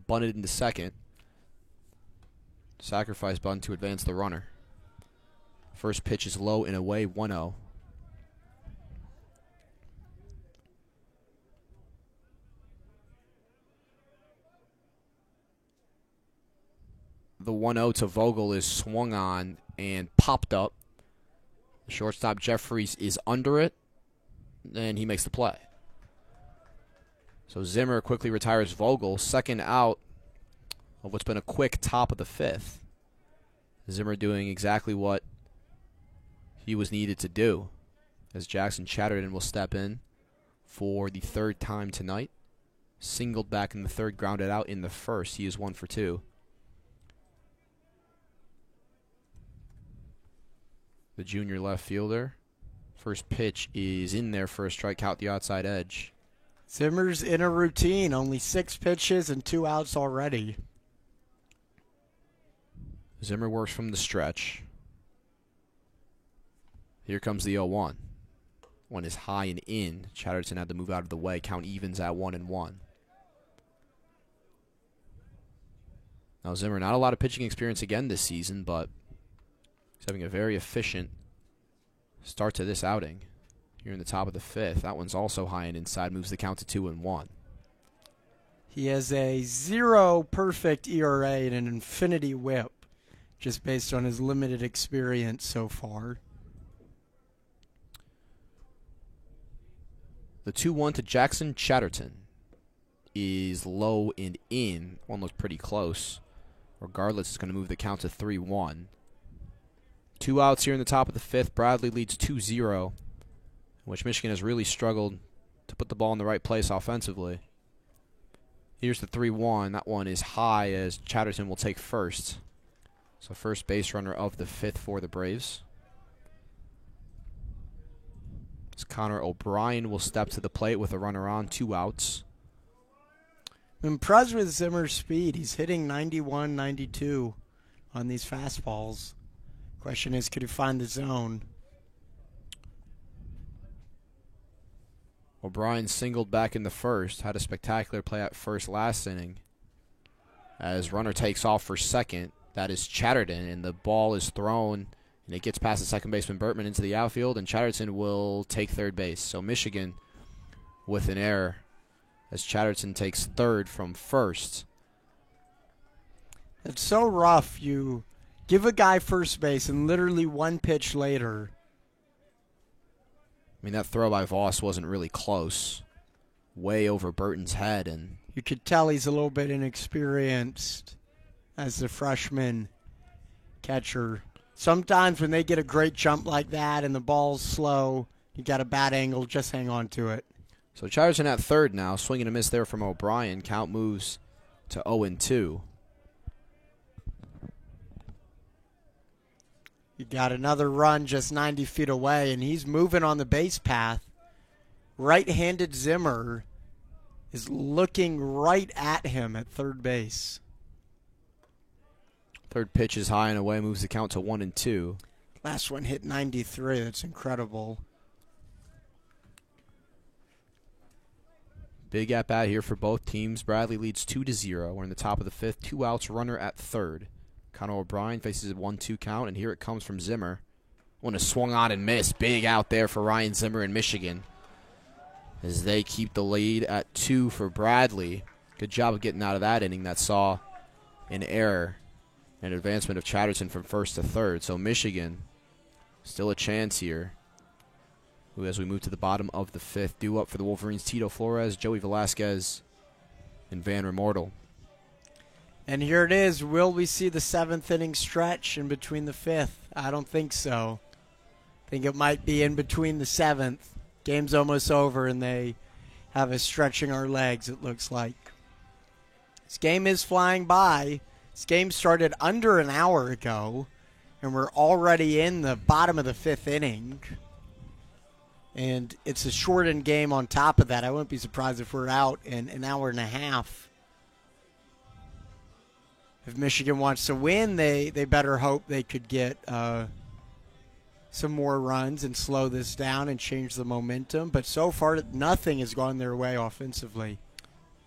bunted in the second. Sacrifice bunt to advance the runner. First pitch is low and away, 1-0. The 1-0 to Vogel is swung on and popped up. The shortstop Jeffries is under it, and he makes the play. So Zimmer quickly retires Vogel, second out of what's been a quick top of the fifth. Zimmer doing exactly what he was needed to do, as Jackson Chatterton will step in for the third time tonight. Singled back in the third, grounded out in the first. He is 1 for 2. The junior left fielder. First pitch is in there for a strikeout, the outside edge. Zimmer's in a routine, only 6 pitches and 2 outs already. Zimmer works from the stretch. Here comes the 0-1. One is high and in. Chatterton had to move out of the way. Count evens at 1-1. Now Zimmer, not a lot of pitching experience again this season, but he's having a very efficient start to this outing. Here in the top of the fifth. That one's also high and inside. Moves the count to 2-1. He has a 0 perfect ERA and an infinity whip, just based on his limited experience so far. The 2-1 to Jackson Chatterton is low and in. One looks pretty close. Regardless, it's going to move the count to 3-1. 2 outs here in the top of the fifth. Bradley leads 2-0, which Michigan has really struggled to put the ball in the right place offensively. Here's the 3-1. That one is high as Chatterton will take first. So first base runner of the fifth for the Braves. As Connor O'Brien will step to the plate with a runner on, 2 outs. I'm impressed with Zimmer's speed. He's hitting 91, 92 on these fastballs. Question is, could he find the zone? O'Brien singled back in the first. Had a spectacular play at first last inning. As runner takes off for second. That is Chatterton, and the ball is thrown, and it gets past the second baseman Bertman into the outfield, and Chatterton will take third base. So Michigan with an error as Chatterton takes third from first. It's so rough. You give a guy first base, and literally 1 pitch later. I mean, that throw by Voss wasn't really close. Way over Burton's head, and you could tell he's a little bit inexperienced as the freshman catcher. Sometimes when they get a great jump like that and the ball's slow, you got a bad angle, just hang on to it. So Chatterton at third now, swinging a miss there from O'Brien. Count moves to 0-2. You got another run just 90 feet away, and he's moving on the base path. Right-handed Zimmer is looking right at him at third base. Third pitch is high and away, moves the count to 1-2. Last one hit 93. That's incredible. Big at-bat here for both teams. Bradley leads 2-0. We're in the top of the fifth. 2 outs, runner at third. Connor O'Brien faces a 1-2 count, and here it comes from Zimmer. One is swung on and missed. Big out there for Ryan Zimmer in Michigan, as they keep the lead at 2 for Bradley. Good job of getting out of that inning that saw an error, an advancement of Chatterton from first to third. So Michigan, still a chance here. As we move to the bottom of the fifth, due up for the Wolverines, Tito Flores, Joey Velasquez, and Van Remortel. And here it is. Will we see the 7th inning stretch in between the 5th? I don't think so. I think it might be in between the 7th. Game's almost over, and they have us stretching our legs, it looks like. This game is flying by. This game started under an hour ago, and we're already in the bottom of the 5th inning. And it's a shortened game on top of that. I wouldn't be surprised if we're out in an hour and a half. If Michigan wants to win, they better hope they could get some more runs and slow this down and change the momentum. But so far, nothing has gone their way offensively.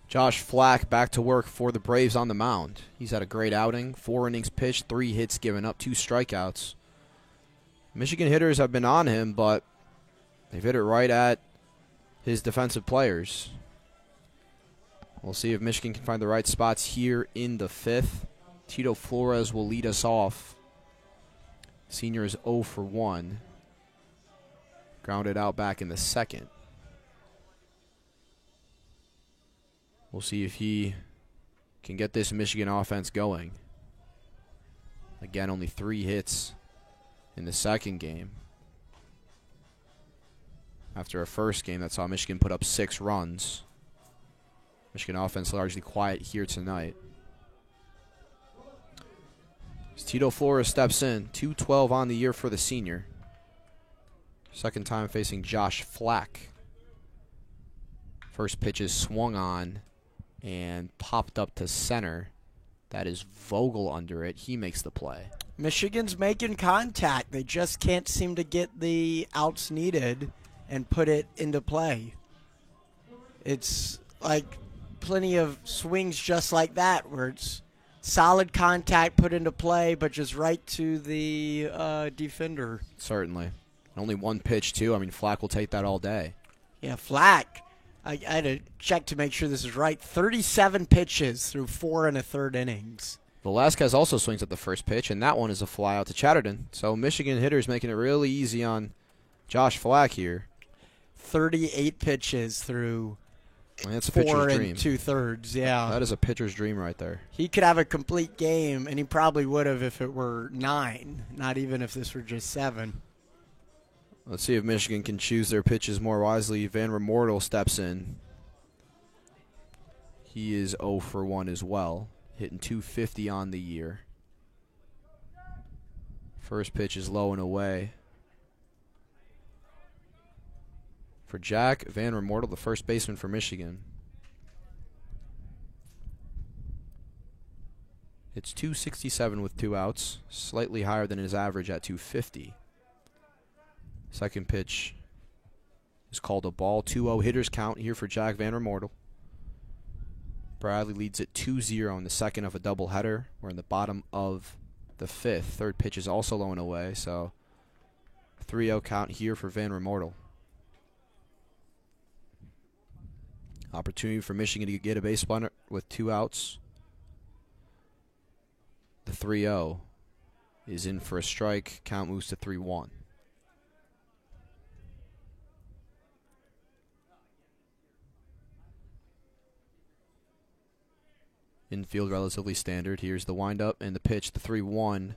Josh Flack back to work for the Braves on the mound. He's had a great outing. 4 innings pitched, 3 hits given up, 2 strikeouts. Michigan hitters have been on him, but they've hit it right at his defensive players. We'll see if Michigan can find the right spots here in the 5th. Tito Flores will lead us off. Senior is 0 for 1. Grounded out back in the 2nd. We'll see if he can get this Michigan offense going. Again, only 3 hits in the 2nd game. After a first game that saw Michigan put up 6 runs. Michigan offense largely quiet here tonight. As Tito Flores steps in, 2-12 on the year for the senior. Second time facing Josh Flack. First pitch is swung on and popped up to center. That is Vogel under it. He makes the play. Michigan's making contact. They just can't seem to get the outs needed and put it into play. It's like plenty of swings just like that where it's solid contact put into play, but just right to the defender. Certainly. Only 1 pitch, too. I mean, Flack will take that all day. Yeah, Flack. I had to check to make sure this is right. 37 pitches through 4 1/3 innings. Velasquez also swings at the first pitch, and that one is a fly out to Chatterton. So Michigan hitters making it really easy on Josh Flack here. 38 pitches through That's a 4 pitcher's dream. 2/3. Yeah, That is a pitcher's dream right there. he could have a complete game, and he probably would have if it were 9. Not even if this were just 7. Let's see if Michigan can choose their pitches more wisely. Van Remortel steps in. He is 0 for 1 as well, hitting .250 on the year. First pitch is low and away. For Jack Van Remortel, the first baseman for Michigan. It's .267 with 2 outs, slightly higher than his average at .250. Second pitch is called a ball. 2-0 hitters count here for Jack Van Remortel. Bradley leads it 2-0 in the second of a doubleheader. We're in the bottom of the 5th. Third pitch is also low and away, so 3-0 count here for Van Remortel. Opportunity for Michigan to get a base runner with 2 outs. The 3-0 is in for a strike. Count moves to 3-1. Infield relatively standard. Here's the windup and the pitch. The 3-1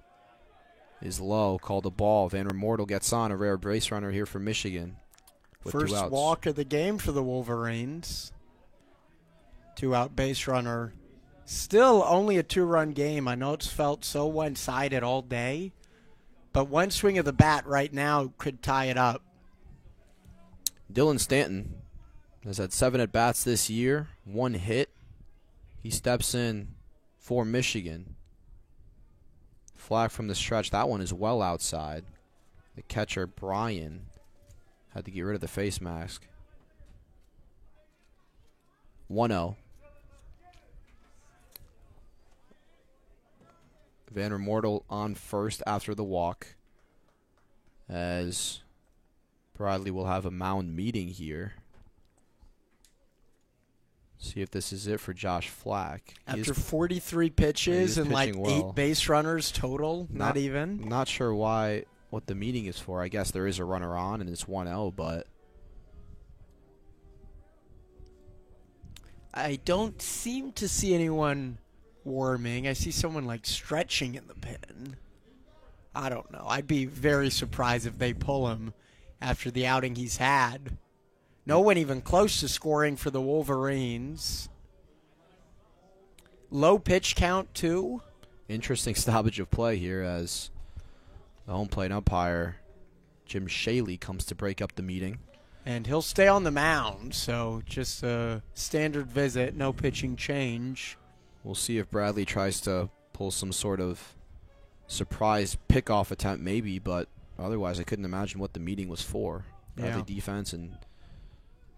is low. Called a ball. Van Remortel gets on. A rare base runner here for Michigan. With First 2 outs. walk of the game for the Wolverines. 2-out base runner. Still only a 2-run game. I know it's felt so one-sided all day, but one swing of the bat right now could tie it up. Dylan Stanton has had 7 at-bats this year, 1 hit. He steps in for Michigan. Flag from the stretch. That one is well outside. The catcher, Bryan, had to get rid of the face mask. 1-0. Van Remortel on first after the walk, as Bradley will have a mound meeting here. See if this is it for Josh Flack. After 43 pitches and like 8 base runners total, not even. Not sure what the meeting is for. I guess there is a runner on and it's 1-0, but I don't seem to see anyone warming. I see someone like stretching in the pen. I don't know. I'd be very surprised if they pull him after the outing he's had. No one even close to scoring for the Wolverines. Low pitch count, too. Interesting stoppage of play here as the home plate umpire, Jim Shaley, comes to break up the meeting. And he'll stay on the mound, so just a standard visit, no pitching change. We'll see if Bradley tries to pull some sort of surprise pickoff attempt maybe, but otherwise I couldn't imagine what the meeting was for. Bradley defense and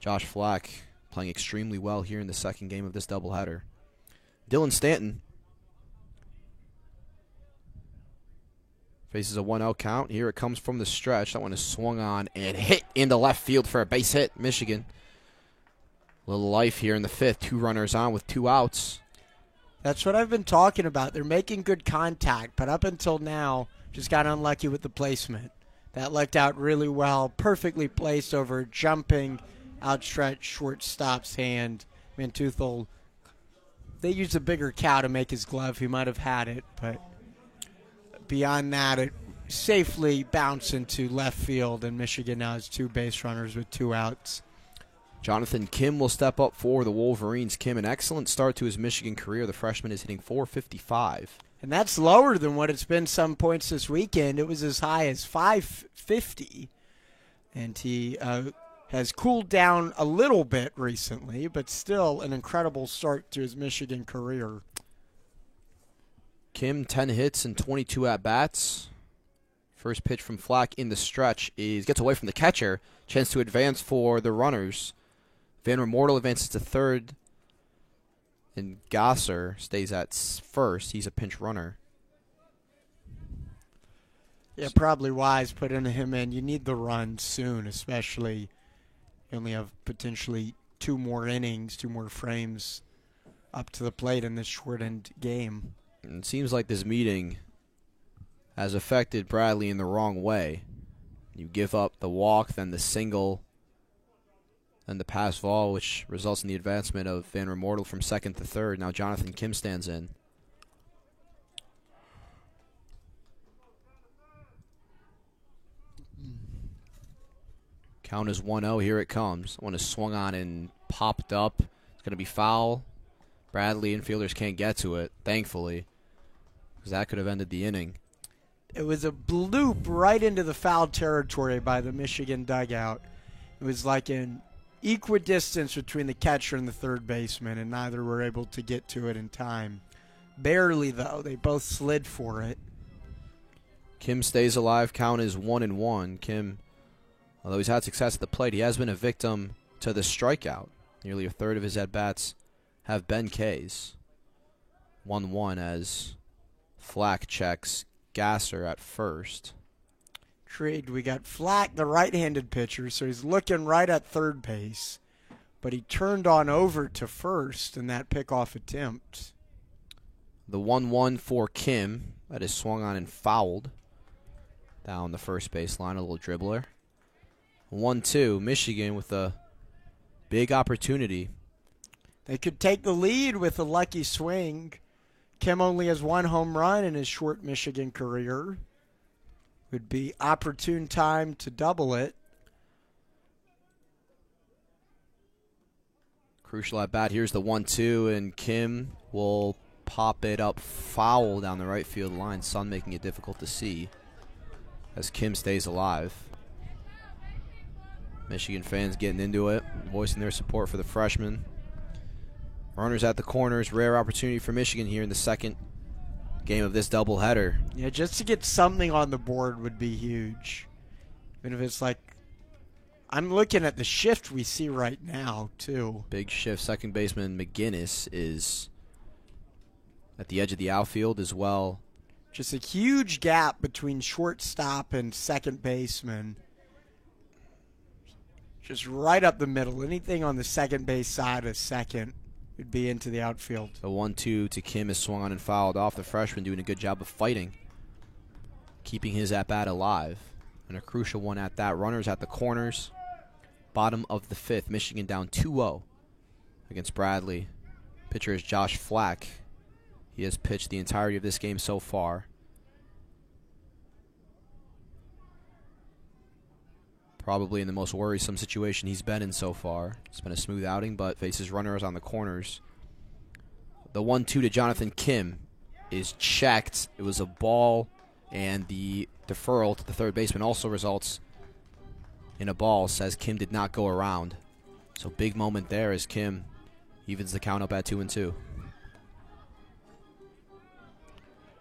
Josh Flack playing extremely well here in the second game of this doubleheader. Dylan Stanton faces a 1-0 count. Here it comes from the stretch. That one is swung on and hit into left field for a base hit. Michigan. Little life here in the fifth. 2 runners on with 2 outs. That's what I've been talking about. They're making good contact, but up until now, just got unlucky with the placement. That looked out really well. Perfectly placed over jumping, outstretched shortstop's hand. Manteuthel, they used a bigger cow to make his glove. He might have had it, but beyond that, it safely bounced into left field, and Michigan now has 2 base runners with 2 outs. Jonathan Kim will step up for the Wolverines. Kim, an excellent start to his Michigan career. The freshman is hitting .455. And that's lower than what it's been some points this weekend. It was as high as .550. And he has cooled down a little bit recently, but still an incredible start to his Michigan career. Kim, 10 hits and 22 at-bats. First pitch from Flack in the stretch gets away from the catcher. Chance to advance for the runners. Van Remortel advances to third, and Gasser stays at first. He's a pinch runner. Yeah, probably wise putting him in. You need the run soon, especially you only have potentially 2 more innings, 2 more frames up to the plate in this shortened game. It seems like this meeting has affected Bradley in the wrong way. You give up the walk, then the single, and the pass ball, which results in the advancement of Van Remortel from second to third. Now Jonathan Kim stands in. Count is 1-0. Here it comes. One is swung on and popped up. It's going to be foul. Bradley infielders can't get to it, thankfully, because that could have ended the inning. It was a bloop right into the foul territory by the Michigan dugout. It was like an equidistance between the catcher and the third baseman, and neither were able to get to it in time. Barely, though. They both slid for it. Kim stays alive. Count is 1-1. Kim, although he's had success at the plate, he has been a victim to the strikeout. Nearly a third of his at-bats have been Ks. 1-1 as Flack checks Gasser at first. Trade, we got Flack, the right-handed pitcher, so he's looking right at third base, but he turned on over to first in that pickoff attempt. The 1-1 for Kim. That is swung on and fouled down the first baseline, a little dribbler. 1-2, Michigan with a big opportunity. They could take the lead with a lucky swing. Kim only has 1 home run in his short Michigan career. Would be opportune time to double it. Crucial at bat. Here's the 1-2, and Kim will pop it up foul down the right field line. Sun making it difficult to see as Kim stays alive. Michigan fans getting into it, voicing their support for the freshman. Runners at the corners. Rare opportunity for Michigan here in the second game of this doubleheader. Yeah, just to get something on the board would be huge. Even if it's like, I'm looking at the shift we see right now, too. Big shift. Second baseman McGinnis is at the edge of the outfield as well. Just a huge gap between shortstop and second baseman. Just right up the middle. Anything on the second base side of second would be into the outfield. The 1-2 to Kim is swung on and fouled off. The freshman doing a good job of fighting, keeping his at-bat alive. And a crucial one at that. Runners at the corners. Bottom of the fifth. Michigan down 2-0 against Bradley. Pitcher is Josh Flack. He has pitched the entirety of this game so far. Probably in the most worrisome situation he's been in so far. It's been a smooth outing, but faces runners on the corners. The 1-2 to Jonathan Kim. is checked. It was a ball, and the deferral to the third baseman also results in a ball, says Kim did not go around. So big moment there as Kim evens the count up at 2-2.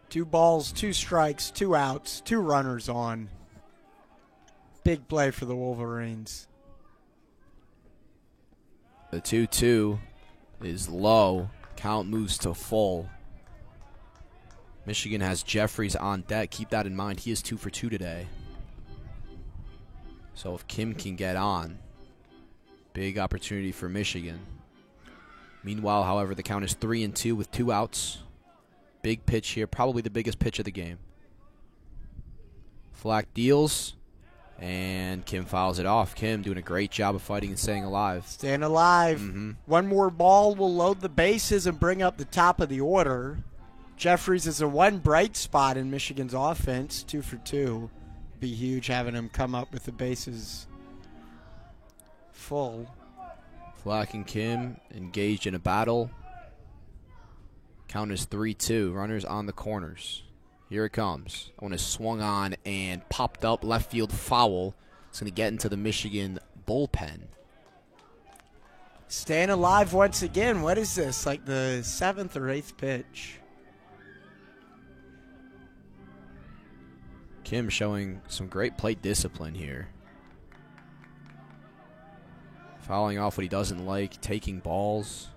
2 balls, 2 strikes, 2 outs, 2 runners on. Big play for the Wolverines. The 2-2 is low. Count moves to full. Michigan has Jeffries on deck. Keep that in mind. He is 2 for 2 today. So if Kim can get on, big opportunity for Michigan. Meanwhile, however, the count is 3-2 with 2 outs. Big pitch here, probably the biggest pitch of the game. Flack deals, and Kim fouls it off. Kim doing a great job of fighting and staying alive. Staying alive. Mm-hmm. One more ball will load the bases and bring up the top of the order. Jeffries is a one bright spot in Michigan's offense, 2 for 2. Be huge having him come up with the bases full. Flack and Kim engaged in a battle. Count is 3-2. Runners on the corners. Here it comes. That one is swung on and popped up. Left field foul. It's going to get into the Michigan bullpen. Staying alive once again. What is this? Like the 7th or 8th pitch? Kim showing some great plate discipline here. Fouling off what he doesn't like, taking balls.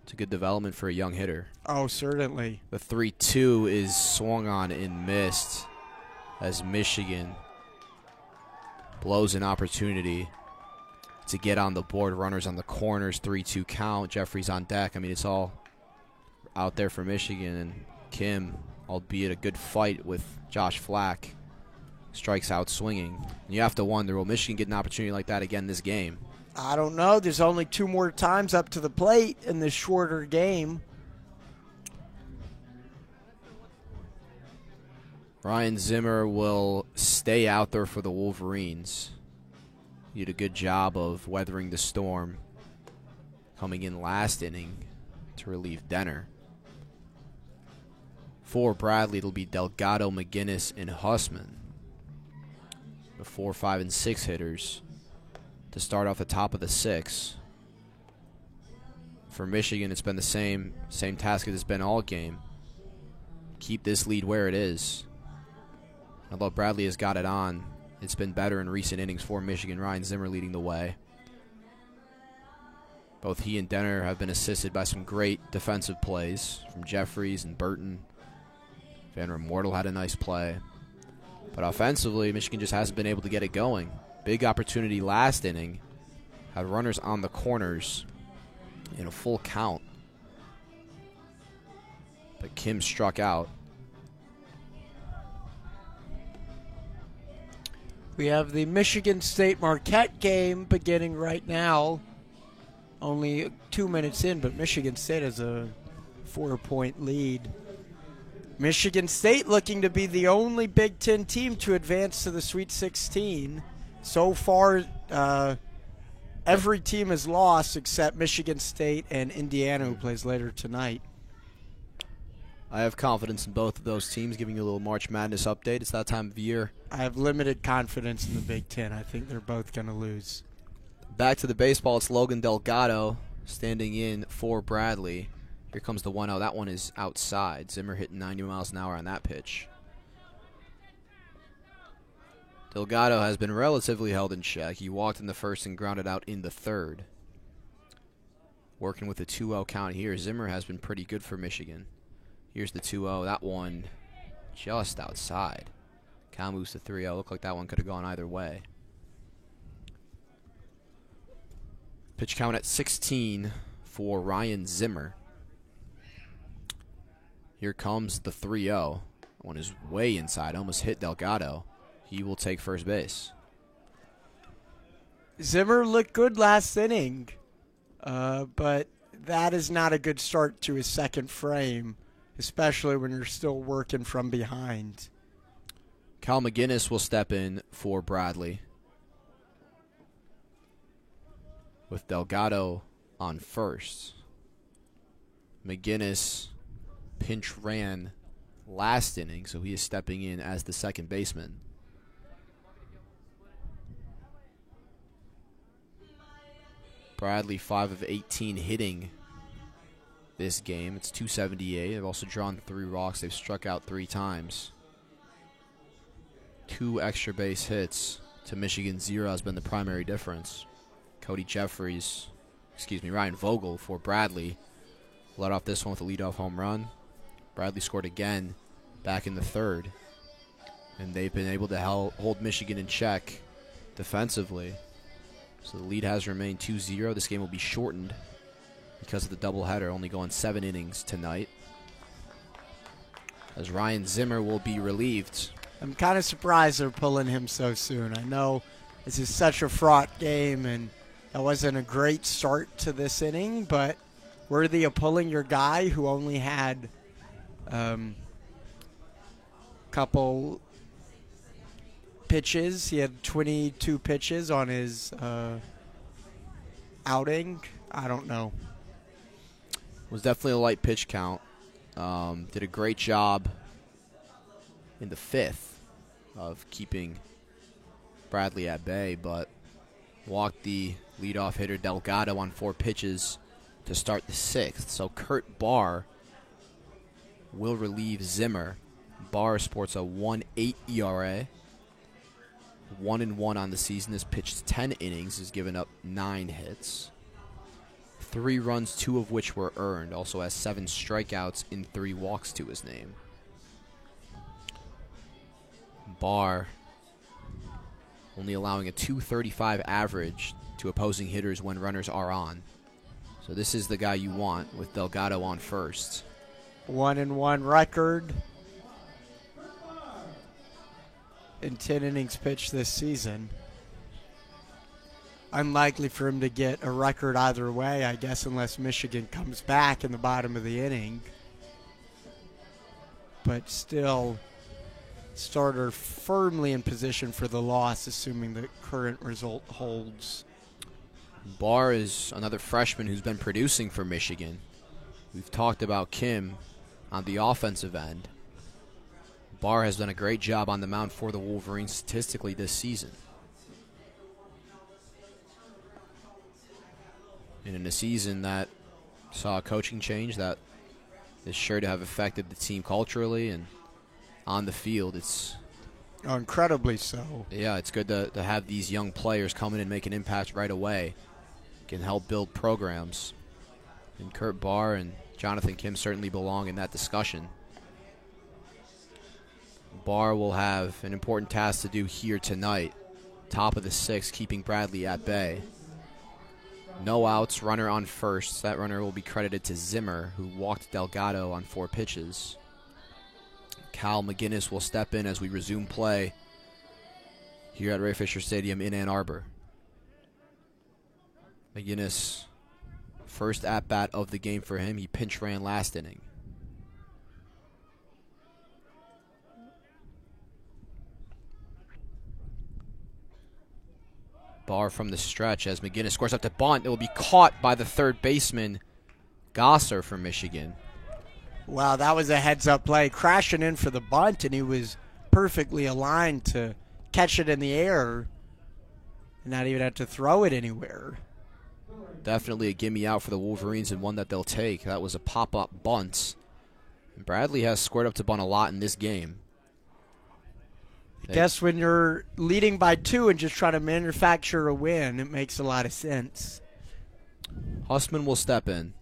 It's a good development for a young hitter. Oh, certainly. The 3-2 is swung on and missed as Michigan blows an opportunity to get on the board. Runners on the corners, 3-2 count. Jeffries on deck. I mean, it's all out there for Michigan. And Kim, albeit a good fight with Josh Flack, strikes out swinging. And you have to wonder, will Michigan get an opportunity like that again this game? I don't know. There's only 2 more times up to the plate in this shorter game. Ryan Zimmer will stay out there for the Wolverines. He did a good job of weathering the storm, coming in last inning to relieve Denner. For Bradley, it'll be Delgado, McGinnis, and Hussman. The 4, 5, and 6 hitters to start off the top of the 6. For Michigan, it's been the same task as it's been all game. Keep this lead where it is. Although Bradley has got it on, it's been better in recent innings for Michigan. Ryan Zimmer leading the way. Both he and Denner have been assisted by some great defensive plays from Jeffries and Burton. Van Remortel had a nice play. But offensively, Michigan just hasn't been able to get it going. Big opportunity last inning. Had runners on the corners in a full count. But Kim struck out. We have the Michigan State Marquette game beginning right now. Only 2 minutes in, but Michigan State has a 4-point lead. Michigan State looking to be the only Big Ten team to advance to the Sweet 16. So far, every team has lost except Michigan State and Indiana, who plays later tonight. I have confidence in both of those teams. Giving you a little March Madness update. It's that time of year. I have limited confidence in the Big Ten. I think they're both going to lose. Back to the baseball. It's Logan Delgado standing in for Bradley. Here comes the 1-0. That one is outside. Zimmer hitting 90 miles an hour on that pitch. Delgado has been relatively held in check. He walked in the first and grounded out in the third. Working with a 2-0 count here. Zimmer has been pretty good for Michigan. Here's the 2-0. That one just outside. Count moves to 3-0. Looked like that one could have gone either way. Pitch count at 16 for Ryan Zimmer. Here comes the 3-0. One is way inside. Almost hit Delgado. He will take first base. Zimmer looked good last inning, but that is not a good start to his second frame, especially when you're still working from behind. Cal McGinnis will step in for Bradley, with Delgado on first. McGinnis pinch ran last inning, so he is stepping in as the second baseman. Bradley 5 of 18 hitting this game. It's .278. They've also drawn 3 walks. They've struck out 3 times. 2 extra base hits to Michigan's 0 has been the primary difference. Ryan Vogel for Bradley led off this one with a leadoff home run. Bradley scored again back in the 3rd. And they've been able to hold Michigan in check defensively. So the lead has remained 2-0. This game will be shortened because of the doubleheader, only going 7 innings tonight. As Ryan Zimmer will be relieved. I'm kind of surprised they're pulling him so soon. I know this is such a fraught game, and that wasn't a great start to this inning, but worthy of pulling your guy who only had couple pitches. He had 22 pitches on his outing. I don't know. Was definitely a light pitch count. Did a great job in the 5th of keeping Bradley at bay, but walked the leadoff hitter Delgado on 4 pitches to start the 6th. So Kurt Barr will relieve Zimmer. Barr sports a 1.8 ERA. 1-1 on the season. Has pitched 10 innings. Has given up 9 hits. 3 runs, 2 of which were earned. Also has 7 strikeouts and 3 walks to his name. Barr only allowing a .235 average to opposing hitters when runners are on. So this is the guy you want with Delgado on first. 1-1 record in 10 innings pitched this season. Unlikely for him to get a record either way, I guess, unless Michigan comes back in the bottom of the inning. But still, starter firmly in position for the loss, assuming the current result holds. Barr is another freshman who's been producing for Michigan. We've talked about Kim on the offensive end. Barr has done a great job on the mound for the Wolverines statistically this season. And in a season that saw a coaching change that is sure to have affected the team culturally and on the field, it's incredibly so. Yeah, it's good to have these young players come in and make an impact right away. Can help build programs. And Kurt Barr and Jonathan Kim certainly belong in that discussion. Barr will have an important task to do here tonight. Top of the 6th, keeping Bradley at bay. No outs, runner on first. That runner will be credited to Zimmer, who walked Delgado on 4 pitches. Cal McGinnis will step in as we resume play here at Ray Fisher Stadium in Ann Arbor. McGinnis, first at-bat of the game for him. He pinch ran last inning. Barr from the stretch as McGinnis scores up to bunt. It will be caught by the 3rd baseman, Gosser from Michigan. Wow, that was a heads-up play. Crashing in for the bunt, and he was perfectly aligned to catch it in the air and not even have to throw it anywhere. Definitely a gimme out for the Wolverines and one that they'll take. That was a pop-up bunt. And Bradley has squared up to bunt a lot in this game. I guess when you're leading by 2 and just trying to manufacture a win, it makes a lot of sense. Hussman will step in.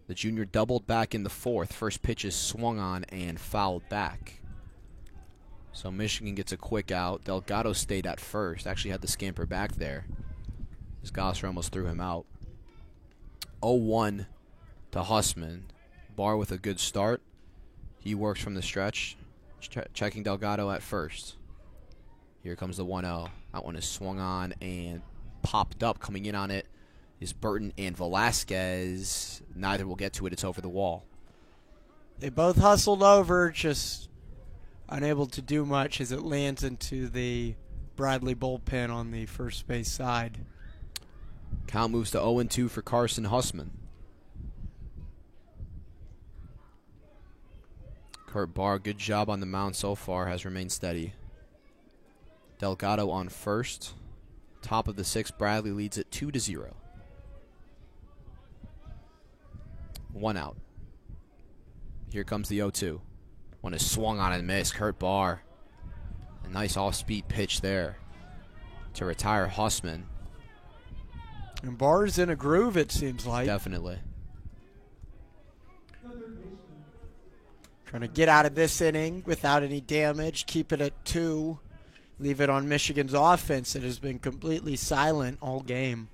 The junior doubled back in the 4th. First pitch is swung on and fouled back. So Michigan gets a quick out. Delgado stayed at first. Actually had the scamper back there, as Gosser almost threw him out. 0-1 to Hussman. Barr with a good start. He works from the stretch, checking Delgado at first. Here comes the 1-0. That one is swung on and popped up. Coming in on it is Burton and Velasquez. Neither will get to it. It's over the wall. They both hustled over, just unable to do much as it lands into the Bradley bullpen on the first base side. Count moves to 0-2 for Carson Hussman. Kurt Barr, good job on the mound so far, has remained steady. Delgado on first. Top of the sixth, Bradley leads it 2-0. 1 out. Here comes the 0-2. One is swung on and missed. Kurt Barr. A nice off-speed pitch there to retire Hussman. And Barr's in a groove, it seems like. Definitely. Trying to get out of this inning without any damage, keep it at 2. Leave it on Michigan's offense that has been completely silent all game.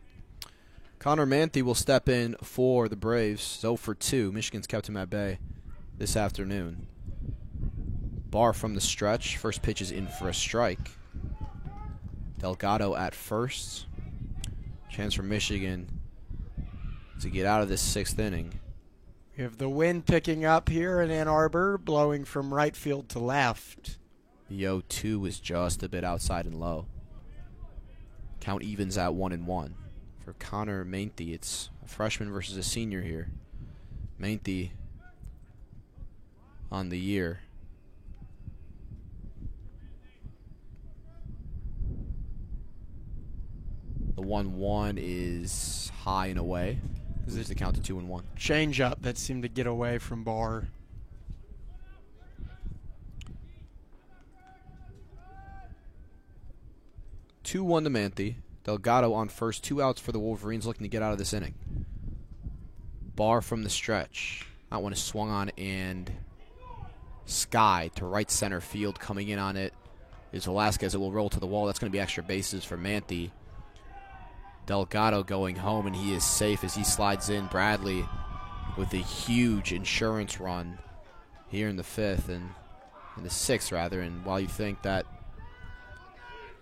Connor Manthe will step in for the Braves. 0 for 2. Michigan's kept him at bay this afternoon. Barr from the stretch. First pitch is in for a strike. Delgado at first. Chance for Michigan to get out of this 6th inning. We have the wind picking up here in Ann Arbor, blowing from right field to left. The 0-2 is just a bit outside and low. Count evens at 1-1. For Connor Manthe, it's a freshman versus a senior here. Manthe on the year. The 1-1 is high and away. This is the count to 2-1. Change up that seemed to get away from Barr. Two 2-1 to Manthe. Delgado on first. 2 outs for the Wolverines, looking to get out of this inning. Barr from the stretch. That one is swung on and sky to right center field. Coming in on it is Velasquez. It will roll to the wall. That's going to be extra bases for Manthe. Delgado going home, and he is safe as he slides in. Bradley with a huge insurance run here in the 5th, and in the 6th rather. And while you think that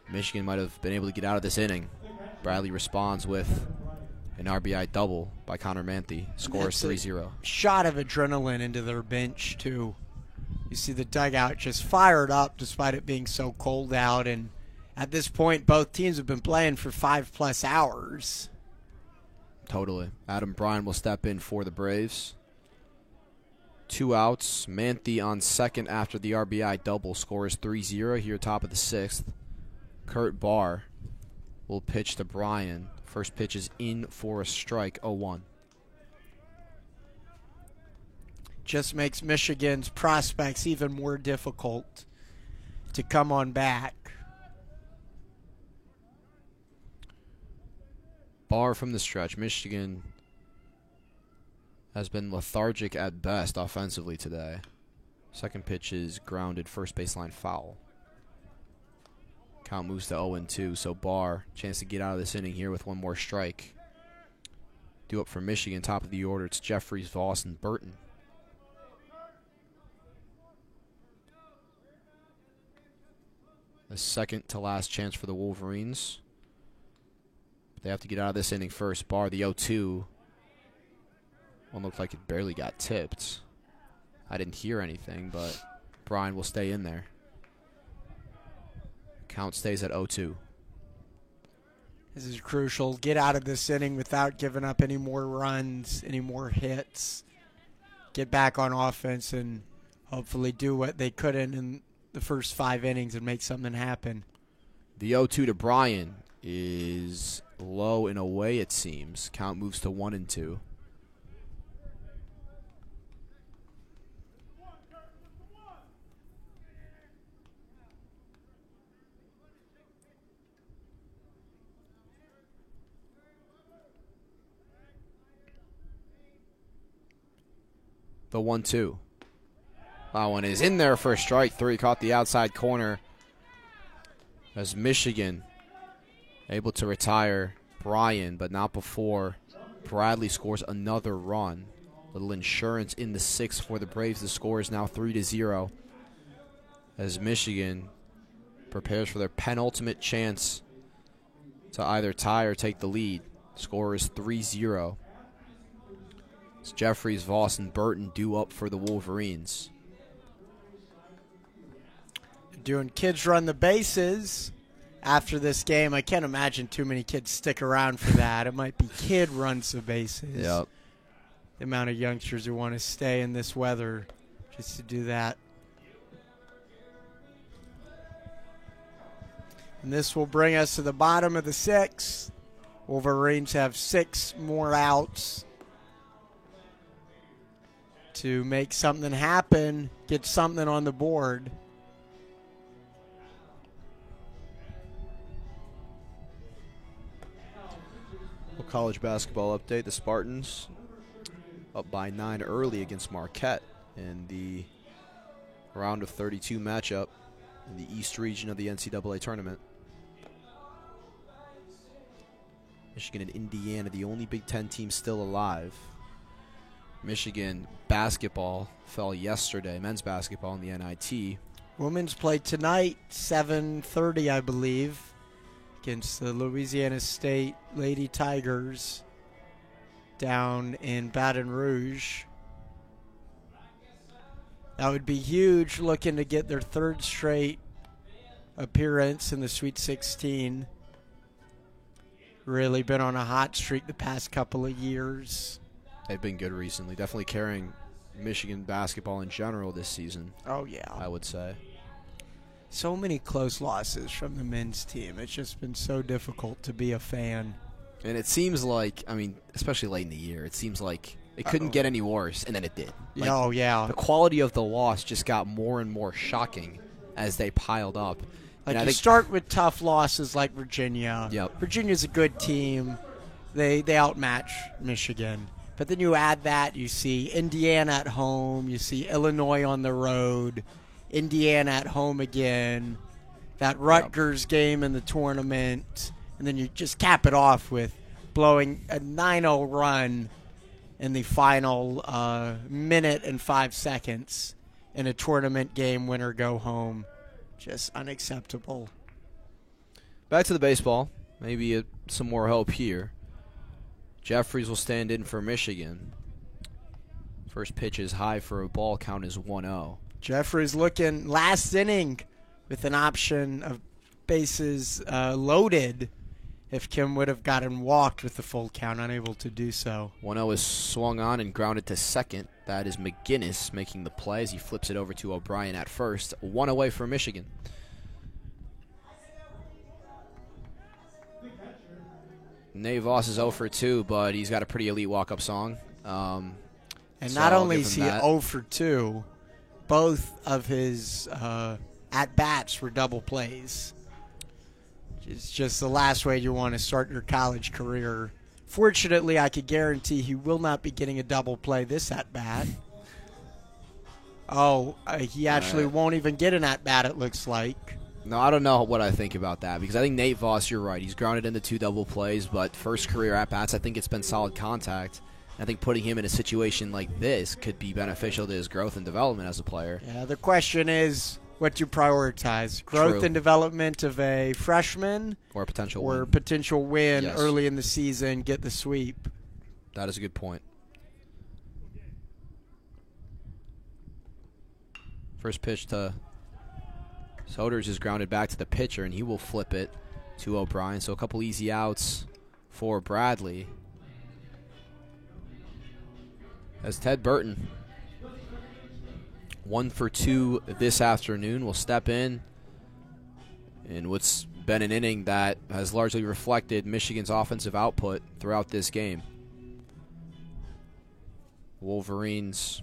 Michigan might have been able to get out of this inning, Bradley responds with an RBI double by Connor Manthe. Score is 3-0. Shot of adrenaline into their bench, too. You see the dugout just fired up despite it being so cold out, and at this point, both teams have been playing for 5+ hours. Totally. Adam Bryan will step in for the Braves. 2 outs. Manthe on second after the RBI double. Score is 3-0 here, top of the 6th. Kurt Barr will pitch to Bryan. First pitch is in for a strike, 0-1. Just makes Michigan's prospects even more difficult to come on back. Barr from the stretch. Michigan has been lethargic at best offensively today. Second pitch is grounded, first baseline foul. Count moves to 0-2, so Barr, chance to get out of this inning here with one more strike. Due up for Michigan, top of the order, it's Jeffries, Voss, and Burton. The second to last chance for the Wolverines. They have to get out of this inning first. Barr, the 0-2. One looked like it barely got tipped. I didn't hear anything, but Bryan will stay in there. Count stays at 0-2. This is crucial. Get out of this inning without giving up any more runs, any more hits. Get back on offense and hopefully do what they couldn't in the first 5 innings and make something happen. The 0-2 to Bryan is low and away, it seems. Count moves to 1-2. The 1-2. That one is in there for a strike 3. Caught the outside corner as Michigan able to retire Bryan, but not before Bradley scores another run. Little insurance in the 6th for the Braves. The score is now 3-0 as Michigan prepares for their penultimate chance to either tie or take the lead. Score is 3-0. It's Jeffries, Voss, and Burton due up for the Wolverines. Doing kids run the bases after this game. I can't imagine too many kids stick around for that. It might be kid runs the bases. Yep. The amount of youngsters who want to stay in this weather just to do that. And this will bring us to the bottom of the 6th. Wolverines have 6 more outs to make something happen, get something on the board. College basketball update. The Spartans up by 9 early against Marquette in the round of 32 matchup in the East region of the NCAA tournament. Michigan and Indiana, the only Big Ten team still alive. Michigan basketball fell yesterday, men's basketball in the NIT. Women's play tonight, 7:30, I believe, against the Louisiana State Lady Tigers down in Baton Rouge. That would be huge, looking to get their 3rd straight appearance in the Sweet 16. Really been on a hot streak the past couple of years. They've been good recently. Definitely carrying Michigan basketball in general this season. Oh, yeah. I would say. So many close losses from the men's team. It's just been so difficult to be a fan. And it seems like, I mean, especially late in the year, it seems like it couldn't get any worse, and then it did. Like, oh, yeah. The quality of the loss just got more and more shocking as they piled up. Like, and you start with tough losses like Virginia. Yep. Virginia's a good team. They outmatch Michigan. But then you add that, you see Indiana at home, you see Illinois on the road, Indiana at home again, that Rutgers game in the tournament, and then you just cap it off with blowing a 9-0 run in the final minute and 5 seconds in a tournament game, winner go home. Just unacceptable. Back to the baseball. Maybe some more hope here. Jeffries will stand in for Michigan. First pitch is high for a ball, count is 1-0. Jeffries looking last inning with an option of bases loaded if Kim would have gotten walked with the full count, unable to do so. 1-0 is swung on and grounded to second. That is McGinnis making the play as he flips it over to O'Brien at first. 1 away for Michigan. Nate Voss is 0 for 2, but he's got a pretty elite walk-up song. And so not I'll only give is him he that. 0 for 2, both of his at-bats were double plays. It's just the last way you want to start your college career. Fortunately, I could guarantee he will not be getting a double play this at-bat. He actually won't even get an at-bat, it looks like. No, I don't know what I think about that because I think Nate Voss, you're right. He's grounded into 2 double plays, but first career at-bats, I think it's been solid contact. I think putting him in a situation like this could be beneficial to his growth and development as a player. Yeah, the question is what you prioritize. Growth True. and development of a freshman Or a potential or win. potential win Yes. early in the season, get the sweep. That is a good point. First pitch to Soders is grounded back to the pitcher, and he will flip it to O'Brien. So a couple easy outs for Bradley. As Ted Burton, 1 for 2 this afternoon, will step in what's been an inning that has largely reflected Michigan's offensive output throughout this game. Wolverines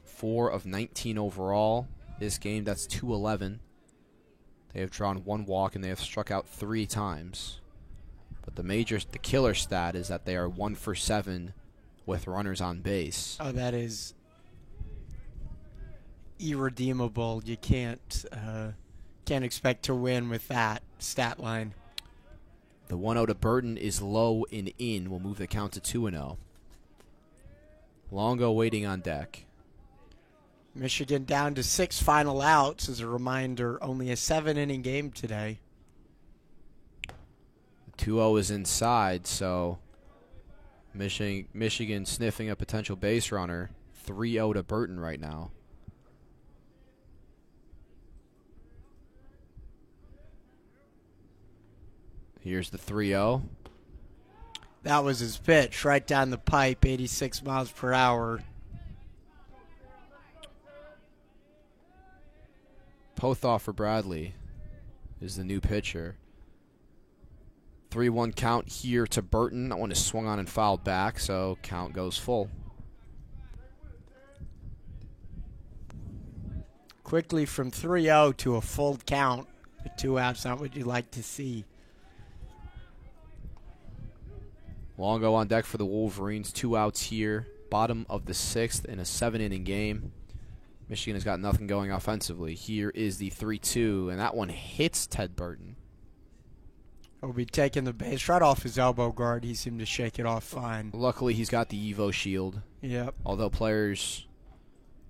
4 of 19 overall this game. That's 2-11. They have drawn 1 walk and they have struck out 3 times. But the killer stat is that they are 1 for 7 with runners on base. Oh, that is irredeemable. You can't expect to win with that stat line. The 1-0 to Burton is low and in. Will move the count to 2-0. Longo waiting on deck. Michigan down to 6 final outs. As a reminder, only a 7-inning game today. 2-0 is inside, so Michigan sniffing a potential base runner. 3-0 to Burton right now. Here's the 3-0. That was his pitch, right down the pipe, 86 miles per hour. Pothoff for Bradley. is the new pitcher. 3-1 count here to Burton. That one is swung on and fouled back, so count goes full. Quickly from 3-0 to a full count. With 2 outs, not what you like to see. Longo on deck for the Wolverines. 2 outs here. Bottom of the 6th in a 7-inning game. Michigan has got nothing going offensively. Here is the 3-2, and that one hits Ted Burton. He'll be taking the base right off his elbow guard. He seemed to shake it off fine. Luckily, he's got the Evo shield. Yep. Although players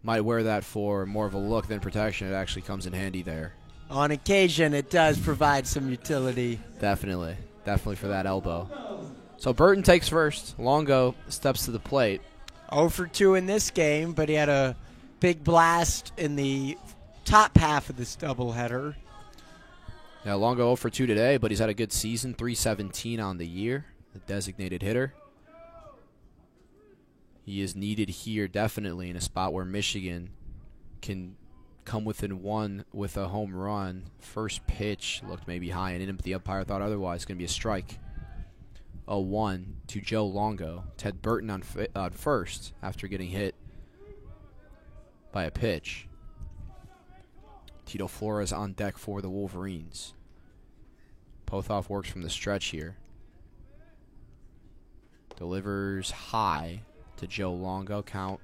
might wear that for more of a look than protection, it actually comes in handy there. On occasion, it does provide some utility. Definitely. Definitely for that elbow. So Burton takes first. Longo steps to the plate. 0 for 2 in this game, but he had a big blast in the top half of this doubleheader. Now Longo 0 for 2 today, but he's had a good season. .317 on the year. The designated hitter. He is needed here definitely in a spot where Michigan can come within 1 with a home run. First pitch looked maybe high and in him, but the umpire thought otherwise. It's going to be a strike. 0-1 to Joe Longo. Ted Burton on first after getting hit by a pitch. Tito Flores on deck for the Wolverines. Pothoff works from the stretch here. Delivers high to Joe Longo. Count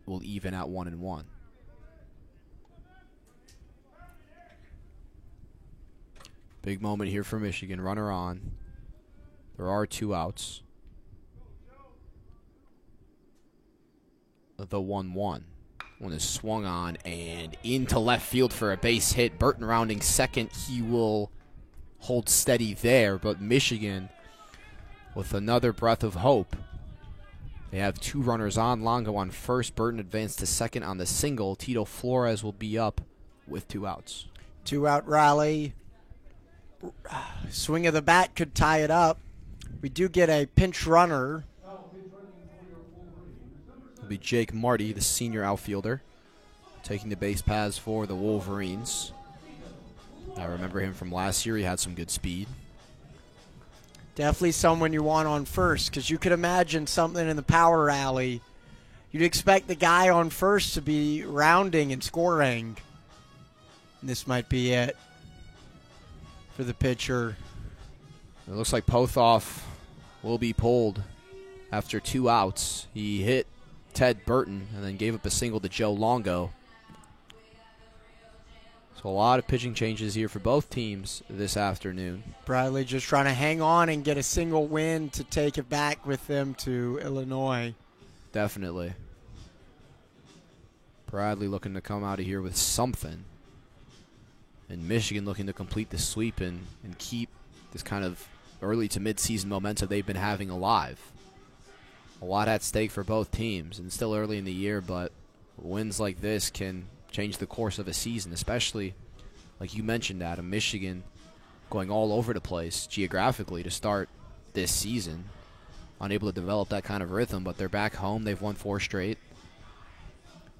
will even at 1-1. Big moment here for Michigan. Runner on. There are 2 outs. The 1-1. One is swung on and into left field for a base hit. Burton rounding second. He will hold steady there, but Michigan with another breath of hope. They have 2 runners on. Longo on first. Burton advanced to second on the single. Tito Flores will be up with 2 outs. 2-out rally. Swing of the bat could tie it up. We do get a pinch runner. It'll be Jake Marty, the senior outfielder, taking the base paths for the Wolverines. I remember him from last year. He had some good speed. Definitely someone you want on first, because you could imagine something in the power rally. You'd expect the guy on first to be rounding and scoring. And this might be it for the pitcher. It looks like Pothoff will be pulled after 2 outs. He hit Ted Burton and then gave up a single to Joe Longo. So a lot of pitching changes here for both teams this afternoon. Bradley just trying to hang on and get a single win to take it back with them to Illinois. Definitely. Bradley looking to come out of here with something. And Michigan looking to complete the sweep and keep this kind of early to mid-season momentum they've been having alive. A lot at stake for both teams, and still early in the year, but wins like this can change the course of a season, especially, like you mentioned, Adam, Michigan going all over the place geographically to start this season. Unable to develop that kind of rhythm, but they're back home. They've won 4 straight.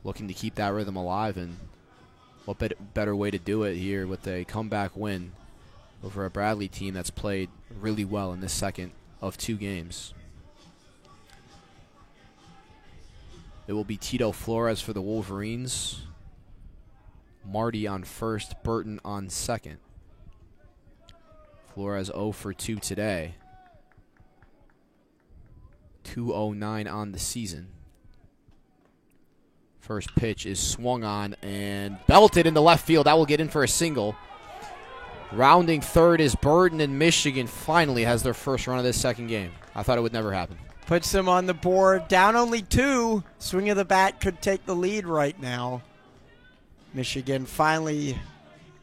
Looking to keep that rhythm alive, and what better way to do it here with a comeback win over a Bradley team that's played really well in this second of 2 games. It will be Tito Flores for the Wolverines. Marty on first, Burton on second. Flores 0 for 2 today. 209 on the season. First pitch is swung on and belted into left field. That will get in for a single. Rounding third is Burton, and Michigan finally has their first run of this second game. I thought it would never happen. Puts them on the board. Down only 2. Swing of the bat could take the lead right now. Michigan finally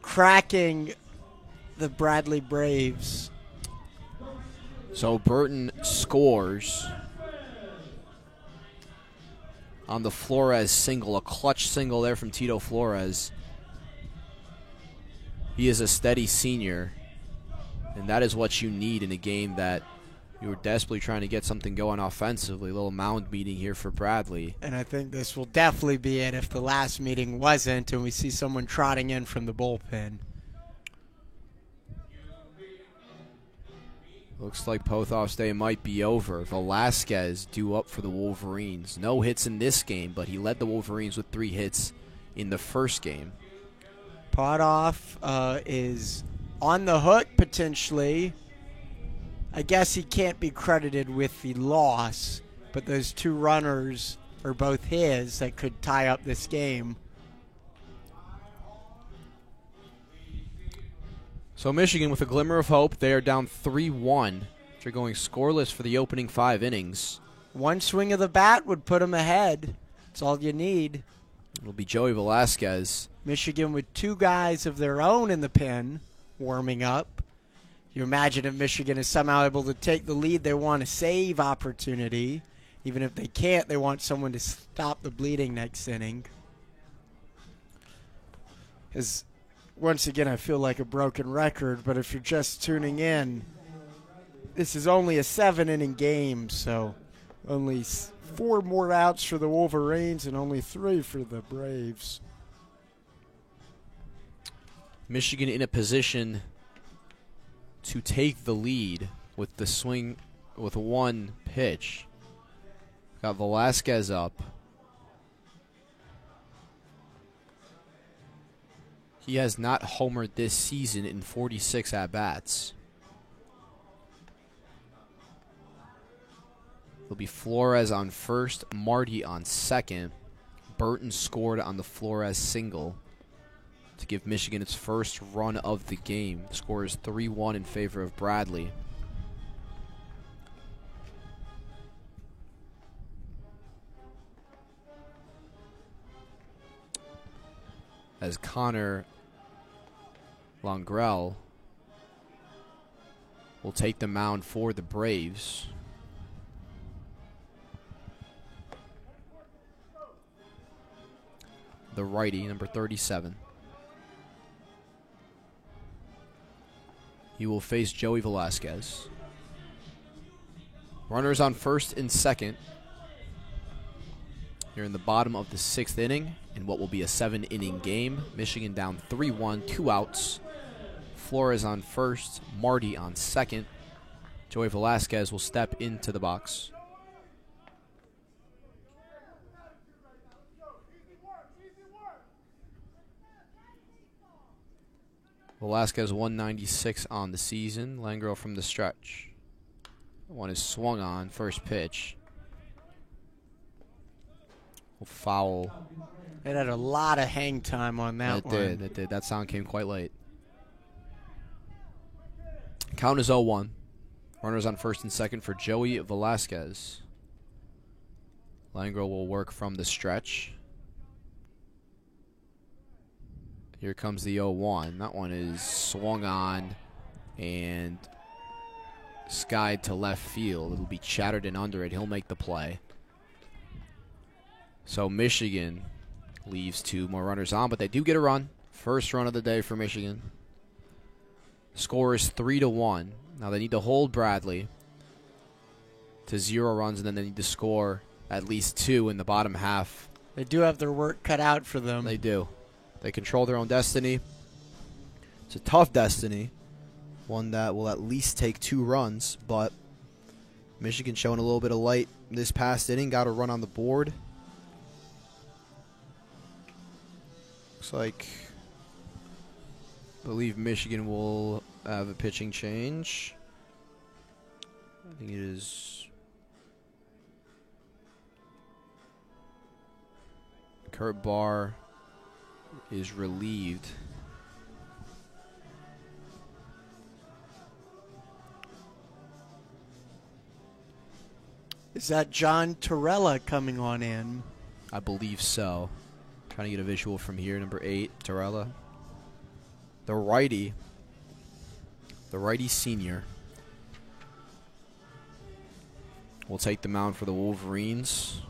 cracking the Bradley Braves. So Burton scores on the Flores single, a clutch single there from Tito Flores. He is a steady senior, and that is what you need in a game that you were desperately trying to get something going offensively. A little mound meeting here for Bradley. And I think this will definitely be it if the last meeting wasn't and we see someone trotting in from the bullpen. Looks like Pothoff's day might be over. Velasquez due up for the Wolverines. No hits in this game, but he led the Wolverines with 3 hits in the first game. Pothoff is on the hook potentially. I guess he can't be credited with the loss, but those 2 runners are both his that could tie up this game. So Michigan with a glimmer of hope. They are down 3-1 after going scoreless for the opening 5 innings. One swing of the bat would put them ahead. That's all you need. It'll be Joey Velasquez. Michigan with 2 guys of their own in the pen warming up. You imagine if Michigan is somehow able to take the lead, they want a save opportunity. Even if they can't, they want someone to stop the bleeding next inning. Once again, I feel like a broken record, but if you're just tuning in, this is only a 7-inning game, so only 4 more outs for the Wolverines and only 3 for the Braves. Michigan in a position to take the lead with the swing with 1 pitch. Got Velasquez up. He has not homered this season in 46 at-bats. It'll be Flores on first, Marty on second. Burton scored on the Flores single to give Michigan its first run of the game. The score is 3-1 in favor of Bradley. As Connor Longrell will take the mound for the Braves. The righty, number 37. He will face Joey Velasquez. Runners on first and second. Here in the bottom of the 6th inning in what will be a 7-inning game. Michigan down 3-1, 2 outs. Flores on first, Marty on second. Joey Velasquez will step into the box. Velasquez 196 on the season. Langro from the stretch. One is swung on, first pitch. Will foul. It had a lot of hang time on that one. It did. That sound came quite late. Count is 0-1. Runners on first and second for Joey Velasquez. Langro will work from the stretch. Here comes the 0-1. That one is swung on and skied to left field. It'll be Chatterton under it. He'll make the play. So Michigan leaves 2 more runners on, but they do get a run. First run of the day for Michigan. Score is 3-1. Now they need to hold Bradley to 0 runs, and then they need to score at least 2 in the bottom half. They do have their work cut out for them. They do. They control their own destiny. It's a tough destiny. One that will at least take 2 runs, but Michigan showing a little bit of light this past inning. Got a run on the board. Looks like, I believe Michigan will have a pitching change. I think it is Kurt Barr is relieved. Is that John Torella coming on in? I believe so. Trying to get a visual from here. Number 8, Torella. The righty senior, will take the mound for the Wolverines.